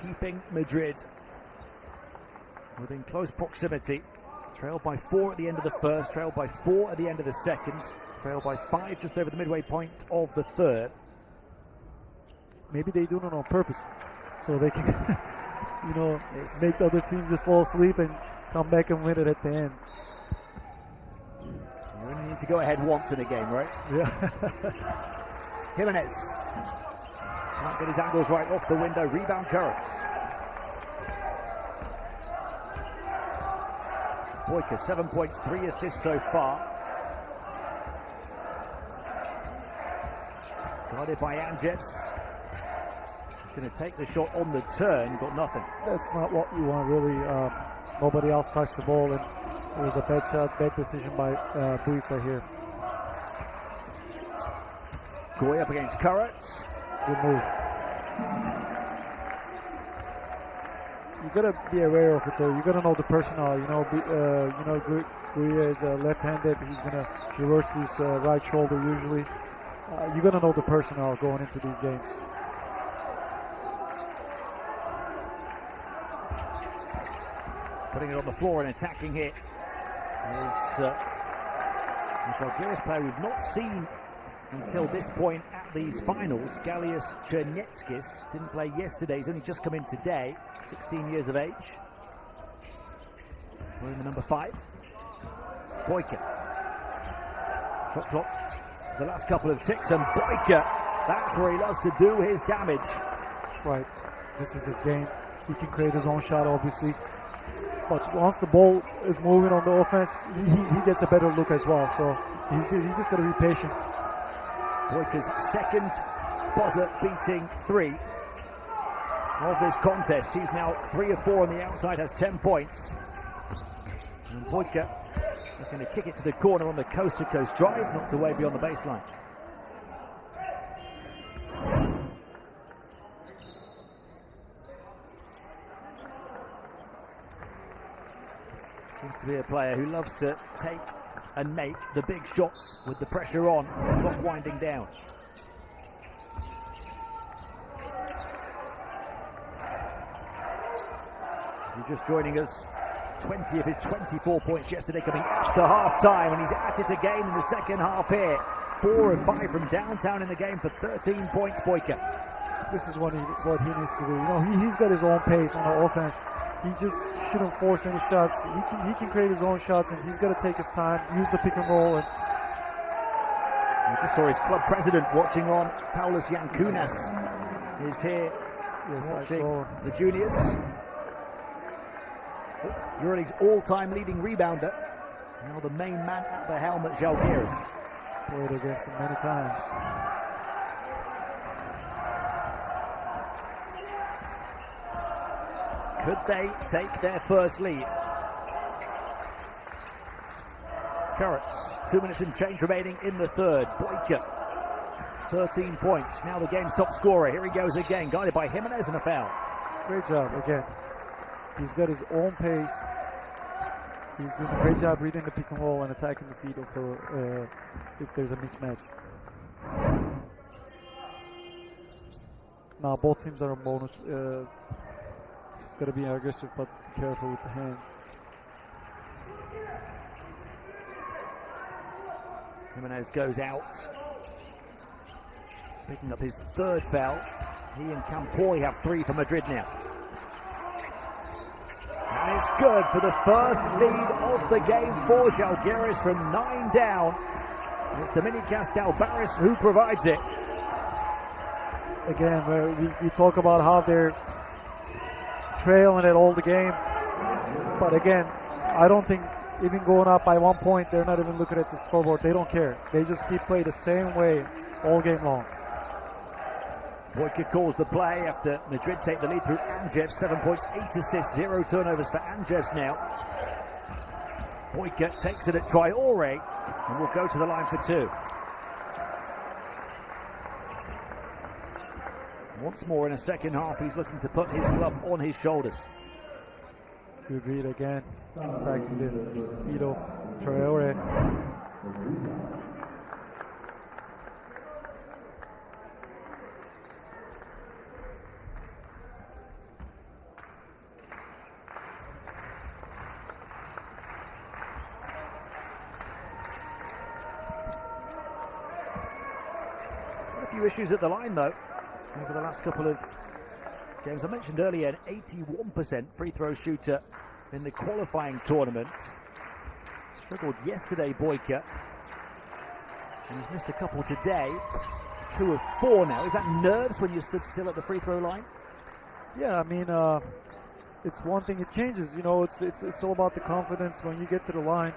A: Keeping Madrid within close proximity. Trailed by 4 at the end of the first, trailed by 4 at the end of the second, trailed by 5 just over the midway point of the third.
B: Maybe they do it on purpose, so they can, make the other team just fall asleep and come back and win it at the end.
A: You only need to go ahead once in a game, right?
B: Yeah.
A: Jimenez can't get his angles right, off the window. Rebound Kurtz. Boyka, 7 points, 3 assists so far. Guarded by Anjets. He's going to take the shot on the turn, got nothing.
B: That's not what you want, really. Nobody else touched the ball, and it was a bad shot, bad decision by Boyka here.
A: Goy up against Kurtz.
B: Good move. You gotta be aware of it, though. You gotta know the personnel. Guia is left-handed. He's gonna reverse his right shoulder usually. You gotta know the personnel going into these games.
A: Putting it on the floor and attacking hit is a Zalgiris player we've not seen until this point at these finals. Galius Chernetskis didn't play yesterday. He's only just come in today, 16 years of age. Wearing the number 5. Boyka. Shot clock. The last couple of ticks, and Boyka, that's where he loves to do his damage.
B: Right. This is his game. He can create his own shot, obviously. But once the ball is moving on the offense, he gets a better look as well. So he's just got to be patient.
A: Boyka's second buzzer-beating 3. of this contest. He's now 3 of 4 on the outside, has 10 points. And Boyka looking to kick it to the corner on the coast-to-coast drive, knocked away beyond the baseline. Seems to be a player who loves to take and make the big shots with the pressure on, the clock winding down. If you're just joining us, 20 of his 24 points yesterday coming after half-time, and he's at it again in the second half here. 4 of 5 from downtown in the game for 13 points, Boyka.
B: This is what he needs to do. You know, he's got his own pace on the offense. He just shouldn't force any shots. He can create his own shots, and he's got to take his time, use the pick and roll. And
A: we just saw his club president watching on. Paulus Kaunas is here watching the juniors. EuroLeague's all-time leading rebounder. Now the main man at the helm at Zalgiris.
B: Played against him many times.
A: Could they take their first lead? Currents, 2 minutes and change remaining in the third. Boyka, 13 points. Now the game's top scorer. Here he goes again, guided by Jimenez and a foul.
B: Great job again. He's got his own pace. He's doing a great job reading the pick and roll and attacking the feed if there's a mismatch. Now both teams are on bonus. He's got to be aggressive, but be careful with the hands.
A: Jimenez goes out, picking up his third foul. He and Campoy have 3 for Madrid now. And it's good for the first lead of the game for Zalgiris from 9 down. It's Dominicas Dalbaris who provides it.
B: Again, we talk about how they're trailing it all the game. But again, I don't think even going up by 1 point, they're not even looking at the scoreboard. They don't care. They just keep playing the same way all game long.
A: Boyka calls the play after Madrid take the lead through Angev. 7 points, 8 assists, 0 turnovers for Angevs now. Boyka takes it at Traore and will go to the line for 2. Once more in a second half, he's looking to put his club on his shoulders.
B: Good read again. Attacking the feet of Traore.
A: A few issues at the line though over the last couple of games. I mentioned earlier an 81% free throw shooter in the qualifying tournament. Struggled yesterday, Boyka, and he's missed a couple today. 2 of 4 now. Is that nerves when you stood still at the free throw line?
B: Yeah, I mean, it's one thing. It changes. You know, it's all about the confidence when you get to the line.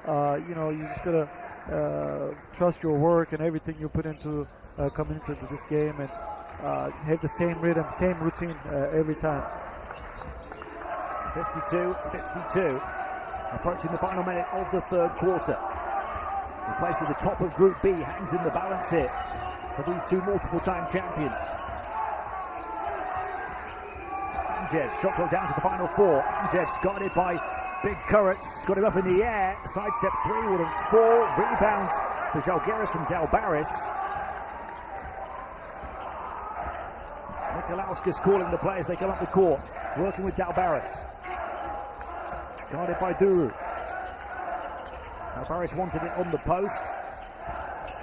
B: You know, you just gotta trust your work and everything you put into coming into this game, and have the same rhythm, same routine every time.
A: 52-52, approaching the final minute of the third quarter. The place at the top of Group B hangs in the balance here for these two multiple-time champions. Angev, shot clock down to the final 4. Angev guarded by big Currents, got him up in the air. Sidestep 3 wouldn't fall. Rebound for Zalgiris from Dalbaris. Mikalauskas calling the play as they come up the court, working with Dalbaris. Guarded by Duru. Dalbaris wanted it on the post.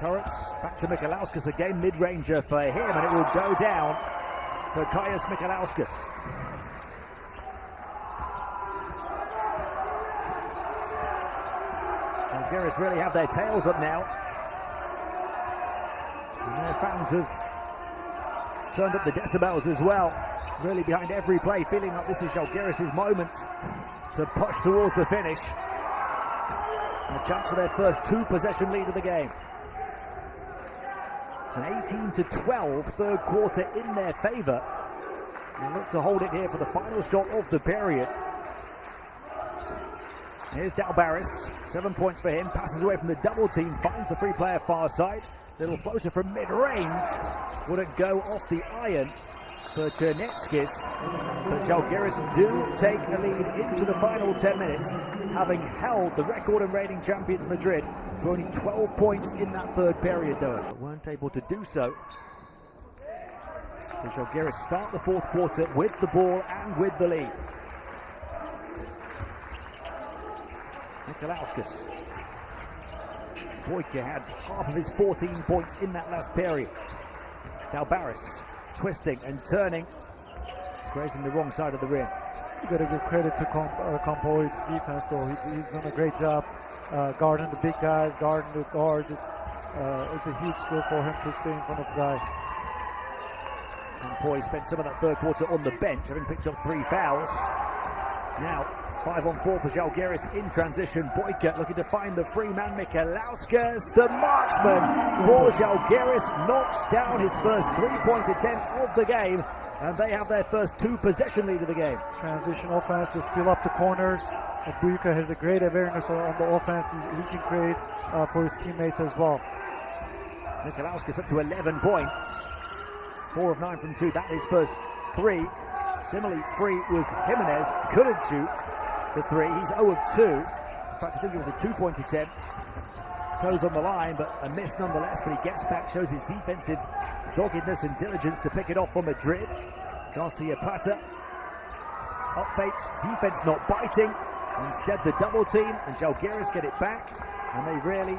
A: Currents back to Mikalauskas again, mid-ranger for him, and it will go down for Kaius Mikalauskas. Zalgiris really have their tails up now. And their fans have turned up the decibels as well. Really behind every play, feeling like this is Zalgiris' moment to push towards the finish. And a chance for their first 2-possession lead of the game. It's an 18-12 third quarter in their favour. They look to hold it here for the final shot of the period. Here's Zalgiris, 7 points for him, passes away from the double team, finds the free player far side. Little floater from mid-range, wouldn't go off the iron for Cherneckis, but Zalgiris do take the lead into the final 10 minutes, having held the record and reigning champions Madrid to only 12 points in that third period, though. But weren't able to do so. So Zalgiris start the fourth quarter with the ball and with the lead. Nikolauskas. Boyka had half of his 14 points in that last period. Zalgiris twisting and turning, grazing the wrong side of the rim.
B: You got to give credit to Campo's defense, though. He's done a great job guarding the big guys, guarding the guards. It's a huge skill for him to stay in front of the guy.
A: Campo spent some of that third quarter on the bench, having picked up 3 fouls. Now 5-on-4 for Zalgiris in transition. Boyka looking to find the free man, Nikolauskas. The marksman for Zalgiris knocks down his first 3-point attempt of the game, and they have their first 2 possession lead of the game.
B: Transition offense, just fill up the corners. Boyka has a great awareness on the offense. He can create for his teammates as well.
A: Nikolauskas up to 11 points. 4 of 9 from 2. That is first 3. Similarly, free was Jimenez. Couldn't shoot the 3. He's 0 of 2. In fact, I think it was a 2-point attempt. Toes on the line, but a miss nonetheless. But he gets back, shows his defensive doggedness and diligence to pick it off for Madrid. Garcia Plata up fakes, defense not biting. Instead, the double team, and Zalgiris get it back. And they really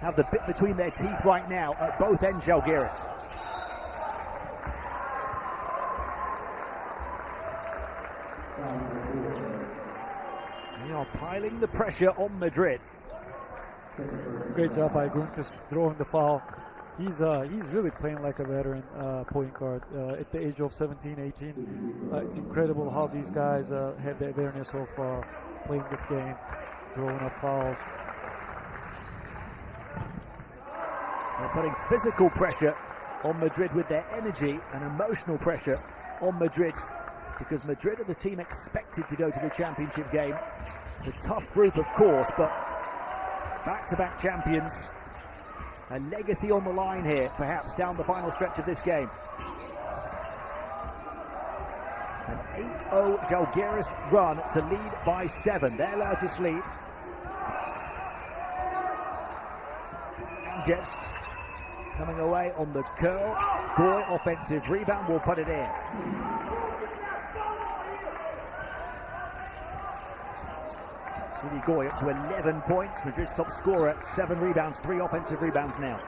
A: have the bit between their teeth right now at both ends, Zalgiris. They are piling the pressure on Madrid.
B: Great job by Grunkas throwing the foul. He's really playing like a veteran point guard at the age of 17, 18. It's incredible how these guys have the awareness of playing this game, throwing up fouls.
A: They're putting physical pressure on Madrid with their energy, and emotional pressure on Madrid, because Madrid are the team expected to go to the championship game. It's a tough group, of course, but back-to-back champions. A legacy on the line here, perhaps, down the final stretch of this game. An 8-0 Zalgiris run to lead by 7, their largest lead. Jeffs coming away on the curl. Goy, offensive rebound, will put it in. Sidi Goy up to 11 points. Madrid's top scorer, 7 rebounds, 3 offensive rebounds now.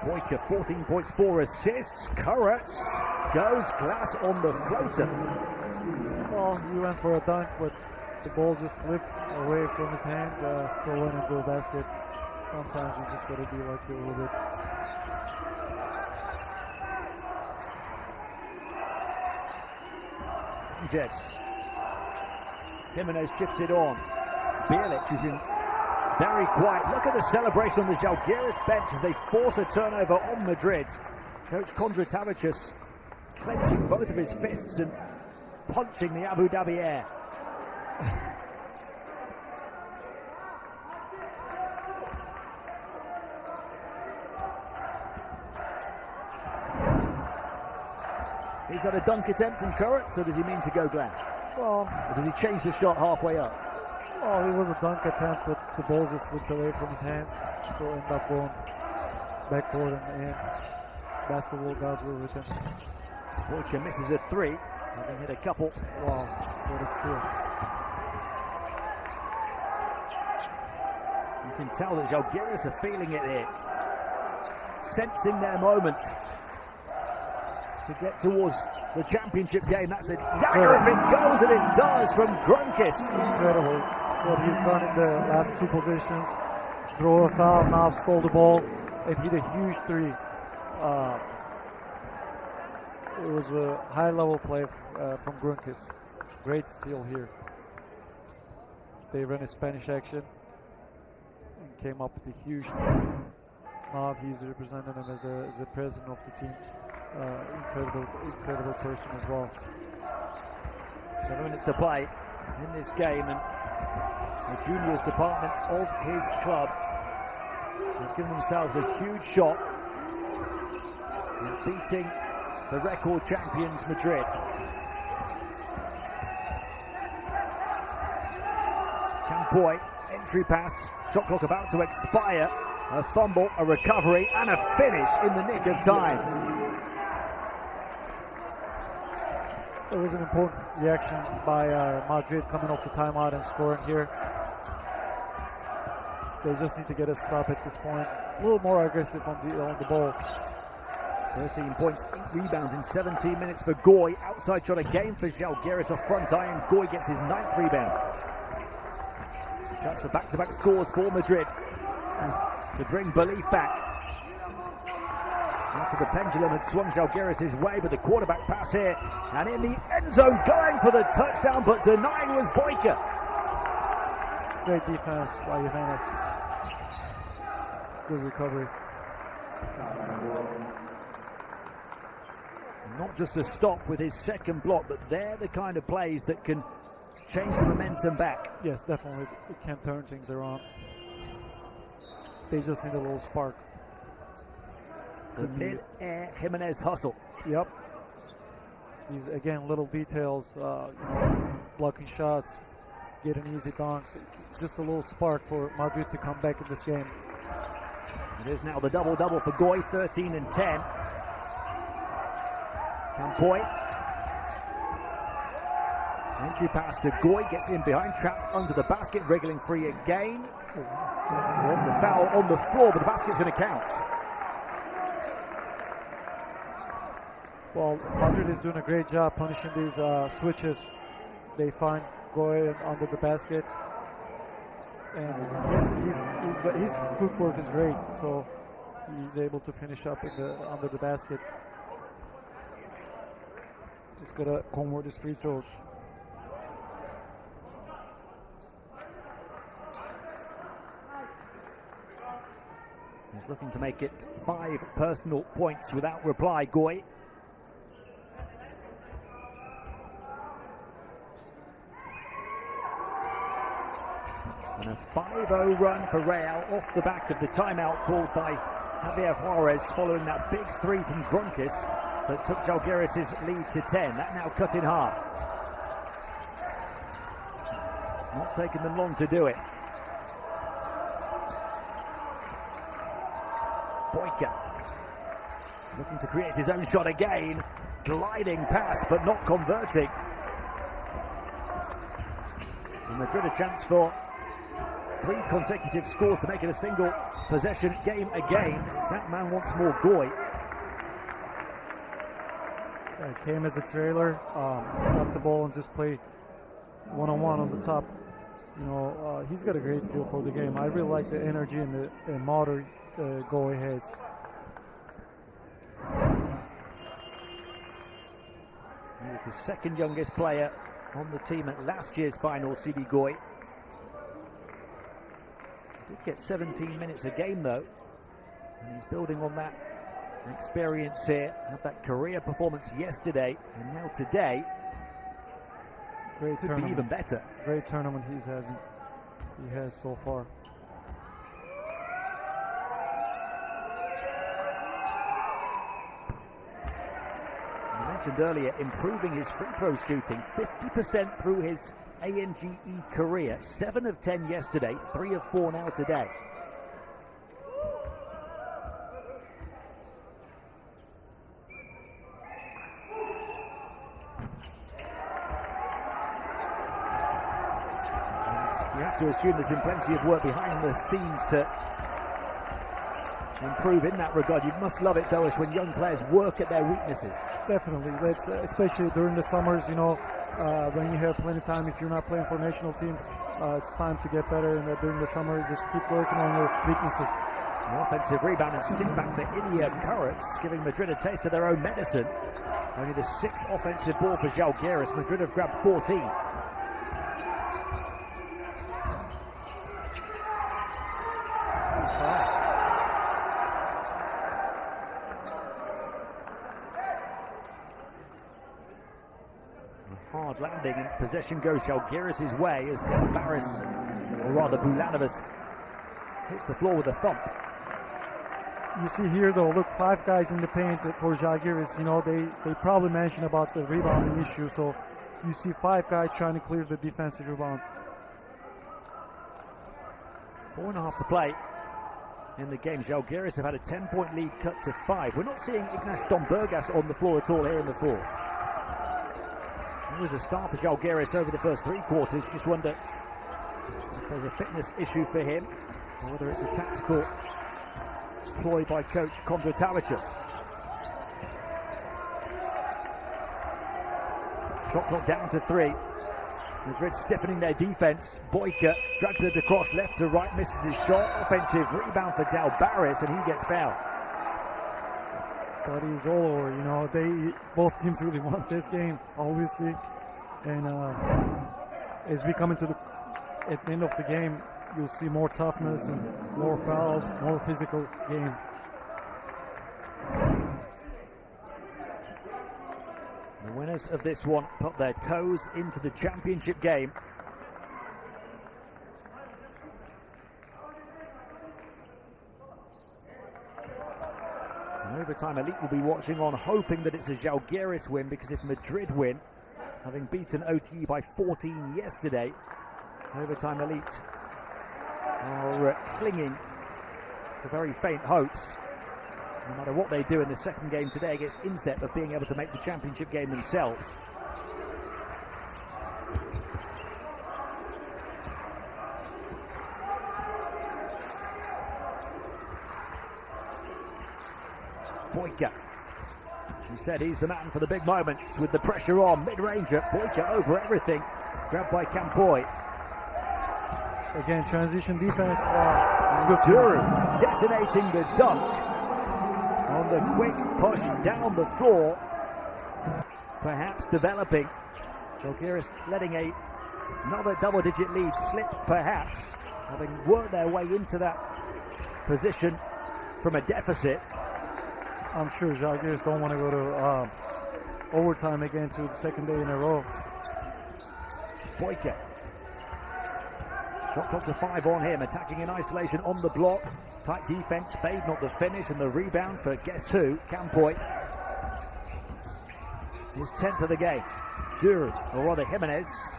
A: Boyka, 14 points, 4 assists. Kurtz goes glass on the floater.
B: Well, he went for a dunk, but the ball just slipped away from his hands. Still went into the basket. Sometimes you just got to be lucky a little bit.
A: Jets. Jimenez shifts it on. Bjelic, who's been very quiet. Look at the celebration on the Zalgiris bench as they force a turnover on Madrid. Coach Kondratavicius clenching both of his fists and punching the Abu Dhabi air. Is that a dunk attempt from Kurtz, or does he mean to go glass?
B: Well,
A: or does he change the shot halfway up?
B: Well, it was a dunk attempt, but the ball just slipped away from his hands. Still end up going backboard in the end. Basketball gods were with him.
A: Boyka misses a 3, having hit a couple.
B: Wow, what a steal.
A: You can tell that Zalgiris are feeling it here. Sensing their moment to get towards the championship game. That's a dagger if it goes, and it does, from Grunkas.
B: Incredible what he's done in the last 2 positions. Draw a foul, now stole the ball, and hit a huge 3. It was a high-level play from Grunkas. Great steal here. They ran a Spanish action and came up with a huge 3. Now he's representing him as a president of the team. incredible person as well.
A: 7 minutes to play in this game, and the juniors department of his club have given themselves a huge shot at beating the record champions Madrid. Campoy, entry pass, shot clock about to expire, a fumble, a recovery, and a finish in the nick of time.
B: It was an important reaction by Madrid coming off the timeout and scoring here. They just need to get a stop at this point. A little more aggressive on the ball.
A: 13 points, 8 rebounds in 17 minutes for Goy. Outside shot again for Zalgiris off front iron. Goy gets his 9th rebound. Chance for back-to-back scores for Madrid to bring belief back. After the pendulum had swung Zalgiris' way, but the quarterback pass here, and in the end zone going for the touchdown, but denying was Boyka.
B: Great defense by Johannes. Good recovery.
A: Not just a stop with his second block, but they're the kind of plays that can change the momentum back.
B: Yes, definitely. It can turn things around. They just need a little spark.
A: The mid-air Jimenez hustle.
B: Yep. These, again, little details, blocking shots, getting easy dunks. Just a little spark for Madrid to come back in this game.
A: It is now the double-double for Goy, 13 and 10. Campoy. Entry pass to Goy, gets in behind, trapped under the basket, wriggling free again. The foul on the floor, but the basket's going to count.
B: Well, Madrid is doing a great job punishing these switches. They find Goy under the basket, and his footwork is great. So he's able to finish up under the basket. Just gotta convert his free throws.
A: He's looking to make it 5 personal points without reply, Goy. And a 5-0 run for Real off the back of the timeout called by Javier Juarez following that big 3 from Gronkis that took Zalgiris' lead to 10. That now cut in half. It's not taken them long to do it. Boyka looking to create his own shot again. Gliding pass, but not converting. And Madrid a chance for 3 consecutive scores to make it a single possession game again. It's that man once more, Goy.
B: Came as a trailer, got the ball and just play one-on-one on the top. He's got a great feel for the game. I really like the energy and the motor Goy has.
A: He was the second youngest player on the team at last year's final, CD Goy. Did get 17 minutes a game though, and he's building on that experience here. Had that career performance yesterday, and now today
B: great
A: could
B: tournament.
A: Be even better.
B: Great tournament he has so far.
A: I mentioned earlier, improving his free throw shooting, 50% through his ANGE career, 7 of 10 yesterday, 3 of 4 now today. And you have to assume there's been plenty of work behind the scenes to improve in that regard. You must love it, Doish, when young players work at their weaknesses.
B: Definitely, that's especially during the summers. When you have plenty of time, if you're not playing for a national team, it's time to get better. And during the summer, just keep working on your weaknesses.
A: An offensive rebound and stick back for Ilya Kurets, giving Madrid a taste of their own medicine. Only the 6th offensive ball for Zalgiris. Madrid have grabbed 14. hard landing, and possession goes Zalgiris' way as Baris, or rather Bulanovas, hits the floor with a thump.
B: You see here though, look, 5 guys in the paint for Zalgiris. You know, they probably mentioned about the rebounding issue, so you see 5 guys trying to clear the defensive rebound.
A: 4.5 to play in the game. Zalgiris have had a 10-point lead cut to 5. We're not seeing Ignace Stombergas on the floor at all here in the fourth. He was a star for Zalgiris over the first 3 quarters. You just wonder if there's a fitness issue for him, or whether it's a tactical ploy by coach Kondratavicius. Shot clock down to 3. Madrid stiffening their defense. Boyka drags it across left to right, misses his shot. Offensive rebound for Baris, and he gets fouled.
B: But he's all over, you know. Both teams really want this game, obviously. And as we come into at the end of the game, you'll see more toughness and more fouls, more physical game.
A: The winners of this one put their toes into the championship game. And overtime, Elite will be watching on, hoping that it's a Zalgiris win, because if Madrid win, having beaten OTE by 14 yesterday, overtime Elite are clinging to very faint hopes, no matter what they do in the second game today against Inset, of being able to make the championship game themselves. Boyka, he said he's the man for the big moments with the pressure on. Mid-ranger, Boyka over everything, grabbed by Campoy.
B: Again, transition defense.
A: Duru detonating the dunk on the quick push down the floor. Perhaps developing. Zalgiris letting another double-digit lead slip, perhaps, having worked their way into that position from a deficit.
B: I'm sure Zalgiris don't want to go to overtime again to the second day in a row.
A: Boyka. Shot clock to 5 on him, attacking in isolation on the block. Tight defense, fade not the finish, and the rebound for guess who? Campoy. His 10th of the game. Duru, or rather Jimenez.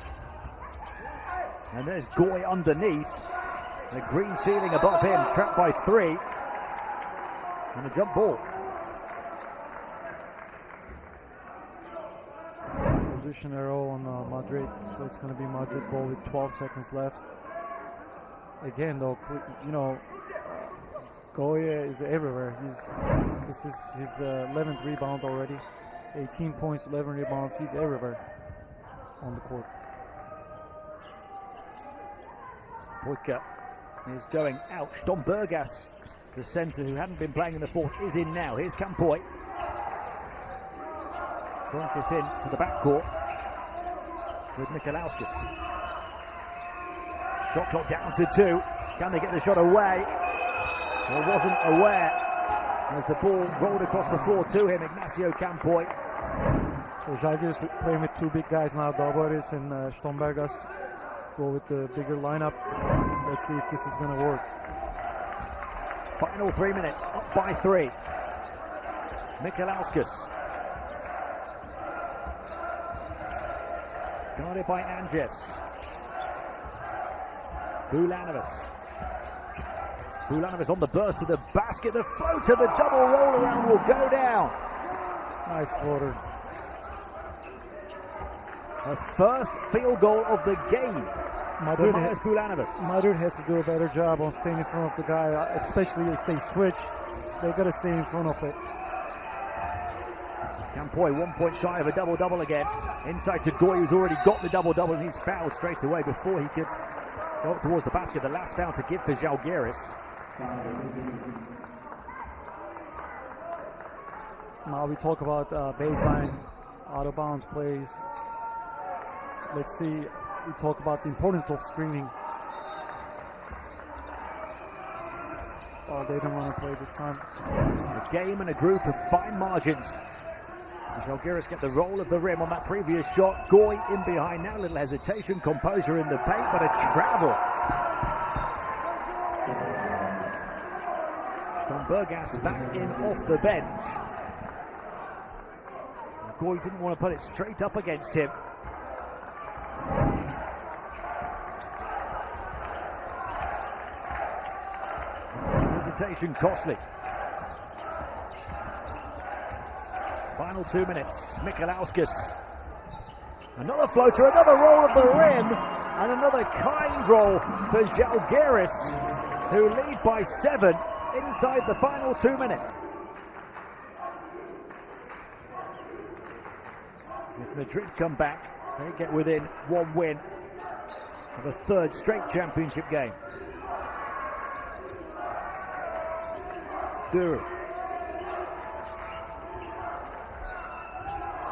A: And there's Goy underneath. The green ceiling above him, trapped by 3. And a jump ball.
B: Position arrow on Madrid, so it's going to be Madrid ball with 12 seconds left. Again, though, you know, Goya is everywhere. This is his 11th rebound already. 18 points, 11 rebounds. He's everywhere on the court.
A: Boyka is going out. Stombergas, the center who hadn't been playing in the fourth, is in now. Here's Campoy. Throwing this in to the backcourt with Mikalauskas. Shot clock down to 2. Can they get the shot away? Well, wasn't aware as the ball rolled across the floor to him, Ignacio Campoy.
B: So Zalgiris playing with 2 big guys now, Baris and Stombergas. Go with the bigger lineup. Let's see if this is going to work.
A: Final 3 minutes, up by 3. Mikalauskas. Guarded by Andjevs. Bulanovas on the burst to the basket. The floater, the double roll around will go down.
B: Nice floater.
A: The first field goal of the game. Madrid
B: has to do a better job on staying in front of the guy, especially if they switch. They got to stay in front of it.
A: Campoy 1 point shy of a double-double again. Inside to Goy, who's already got the double-double, and he's fouled straight away before he could go up towards the basket. The last foul to give for Zalgiris.
B: Now we talk about baseline, out of bounds plays. Let's see, we talk about the importance of screening. Oh, they don't want to play this time.
A: A game and a group of fine margins Zalgiris get the roll of the rim on that previous shot. Goy in behind now, little hesitation, composure in the paint, but a travel. Stombergas back in off the bench. Goy didn't want to put it straight up against him. Hesitation costly. Final 2 minutes. Michalauskas. Another floater, another roll of the rim, and another kind roll for Zalgiris, who lead by 7 inside the final 2 minutes. If Madrid come back, they get within 1 win of a 3rd straight championship game. Duru.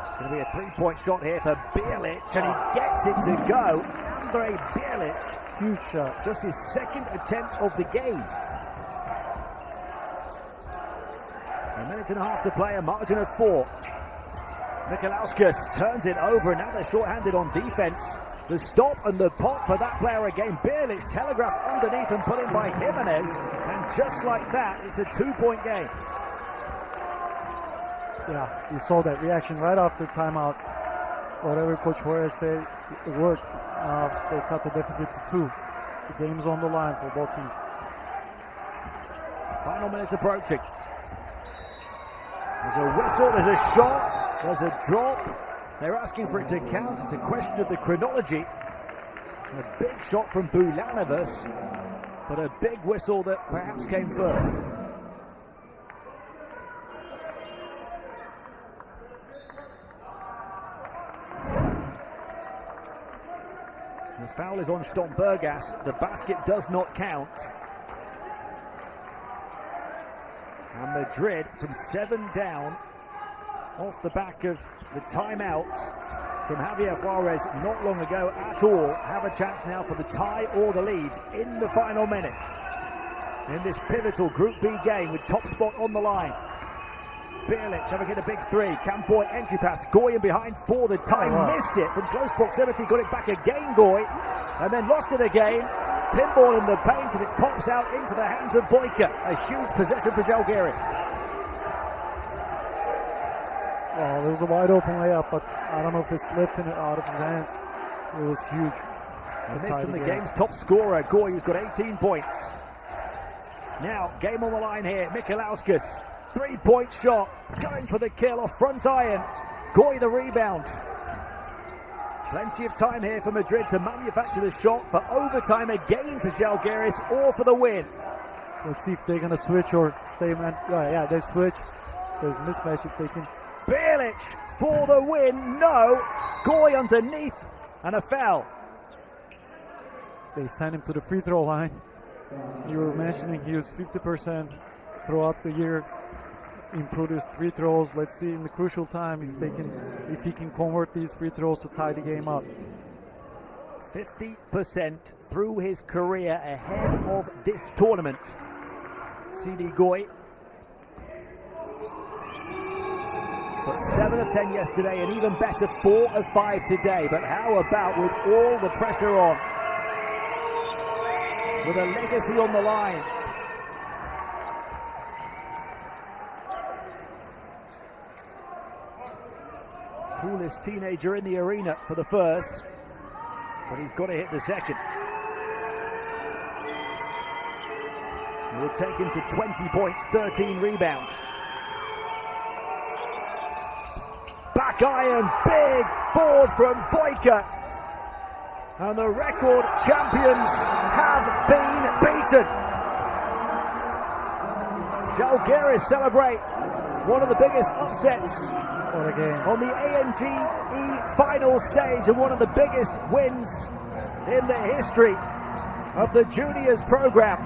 A: It's going to be a 3-point shot here for Bjelic, and he gets it to go. Andrej Bjelic,
B: Huge shot.
A: just his 2nd attempt of the game. A minute and a half to play, a margin of 4. Michalauskas turns it over, and now they're short-handed on defense. The stop and the pop for that player again. Bjelic telegraphed underneath and put in by Jimenez, and just like that, it's a 2-point game.
B: Yeah, you saw that reaction right after timeout. Whatever Coach Juarez said, it worked. They cut the deficit to 2. The game's on the line for both teams.
A: Final minutes approaching. There's a whistle, there's a shot, there's a drop. They're asking for it to count. It's a question of the chronology. A big shot from Bulanovas, but a big whistle that perhaps came first. The foul is on Stombergas. The basket does not count. And Madrid from 7 down off the back of the timeout from Javier Juarez not long ago at all, have a chance now for the tie or the lead in the final minute in this pivotal Group B game with top spot on the line. Bjelic having hit a big 3. Campoy entry pass. Goy in behind for the tie. Missed it from close proximity. Got it back again, Goy. And then lost it again. Pinball in the paint, and it pops out into the hands of Boyka. A huge possession for Zalgiris.
B: Well, there was a wide open layup, but I don't know if it slipped in out of his hands. It was huge.
A: The miss from the game's top scorer, Goy, who's got 18 points. Now, game on the line here. Michalauskas, 3-point shot, going for the kill off front iron. Goy the rebound. Plenty of time here for Madrid to manufacture the shot for overtime again for Zalgiris, or for the win.
B: Let's see if they're going to switch or stay man. Yeah, they switch. There's a mismatch if they can.
A: Bjelic for the win. No. Goy underneath, and a foul.
B: They send him to the free throw line. You were mentioning he was 50% throughout the year. Improved his free throws. Let's see in the crucial time if he can convert these free throws to tie the game up.
A: 50% through his career ahead of this tournament. CD Goy. But 7 of 10 yesterday, and even better 4 of 5 today. But how about with all the pressure on? With a legacy on the line. Coolest teenager in the arena for the first, but he's got to hit the second. It will take him to 20 points, 13 rebounds. Back iron, big board from Boyka. And the record champions have been beaten. Zalgiris celebrate one of the biggest upsets on the ANGE final stage, and one of the biggest wins in the history of the juniors program.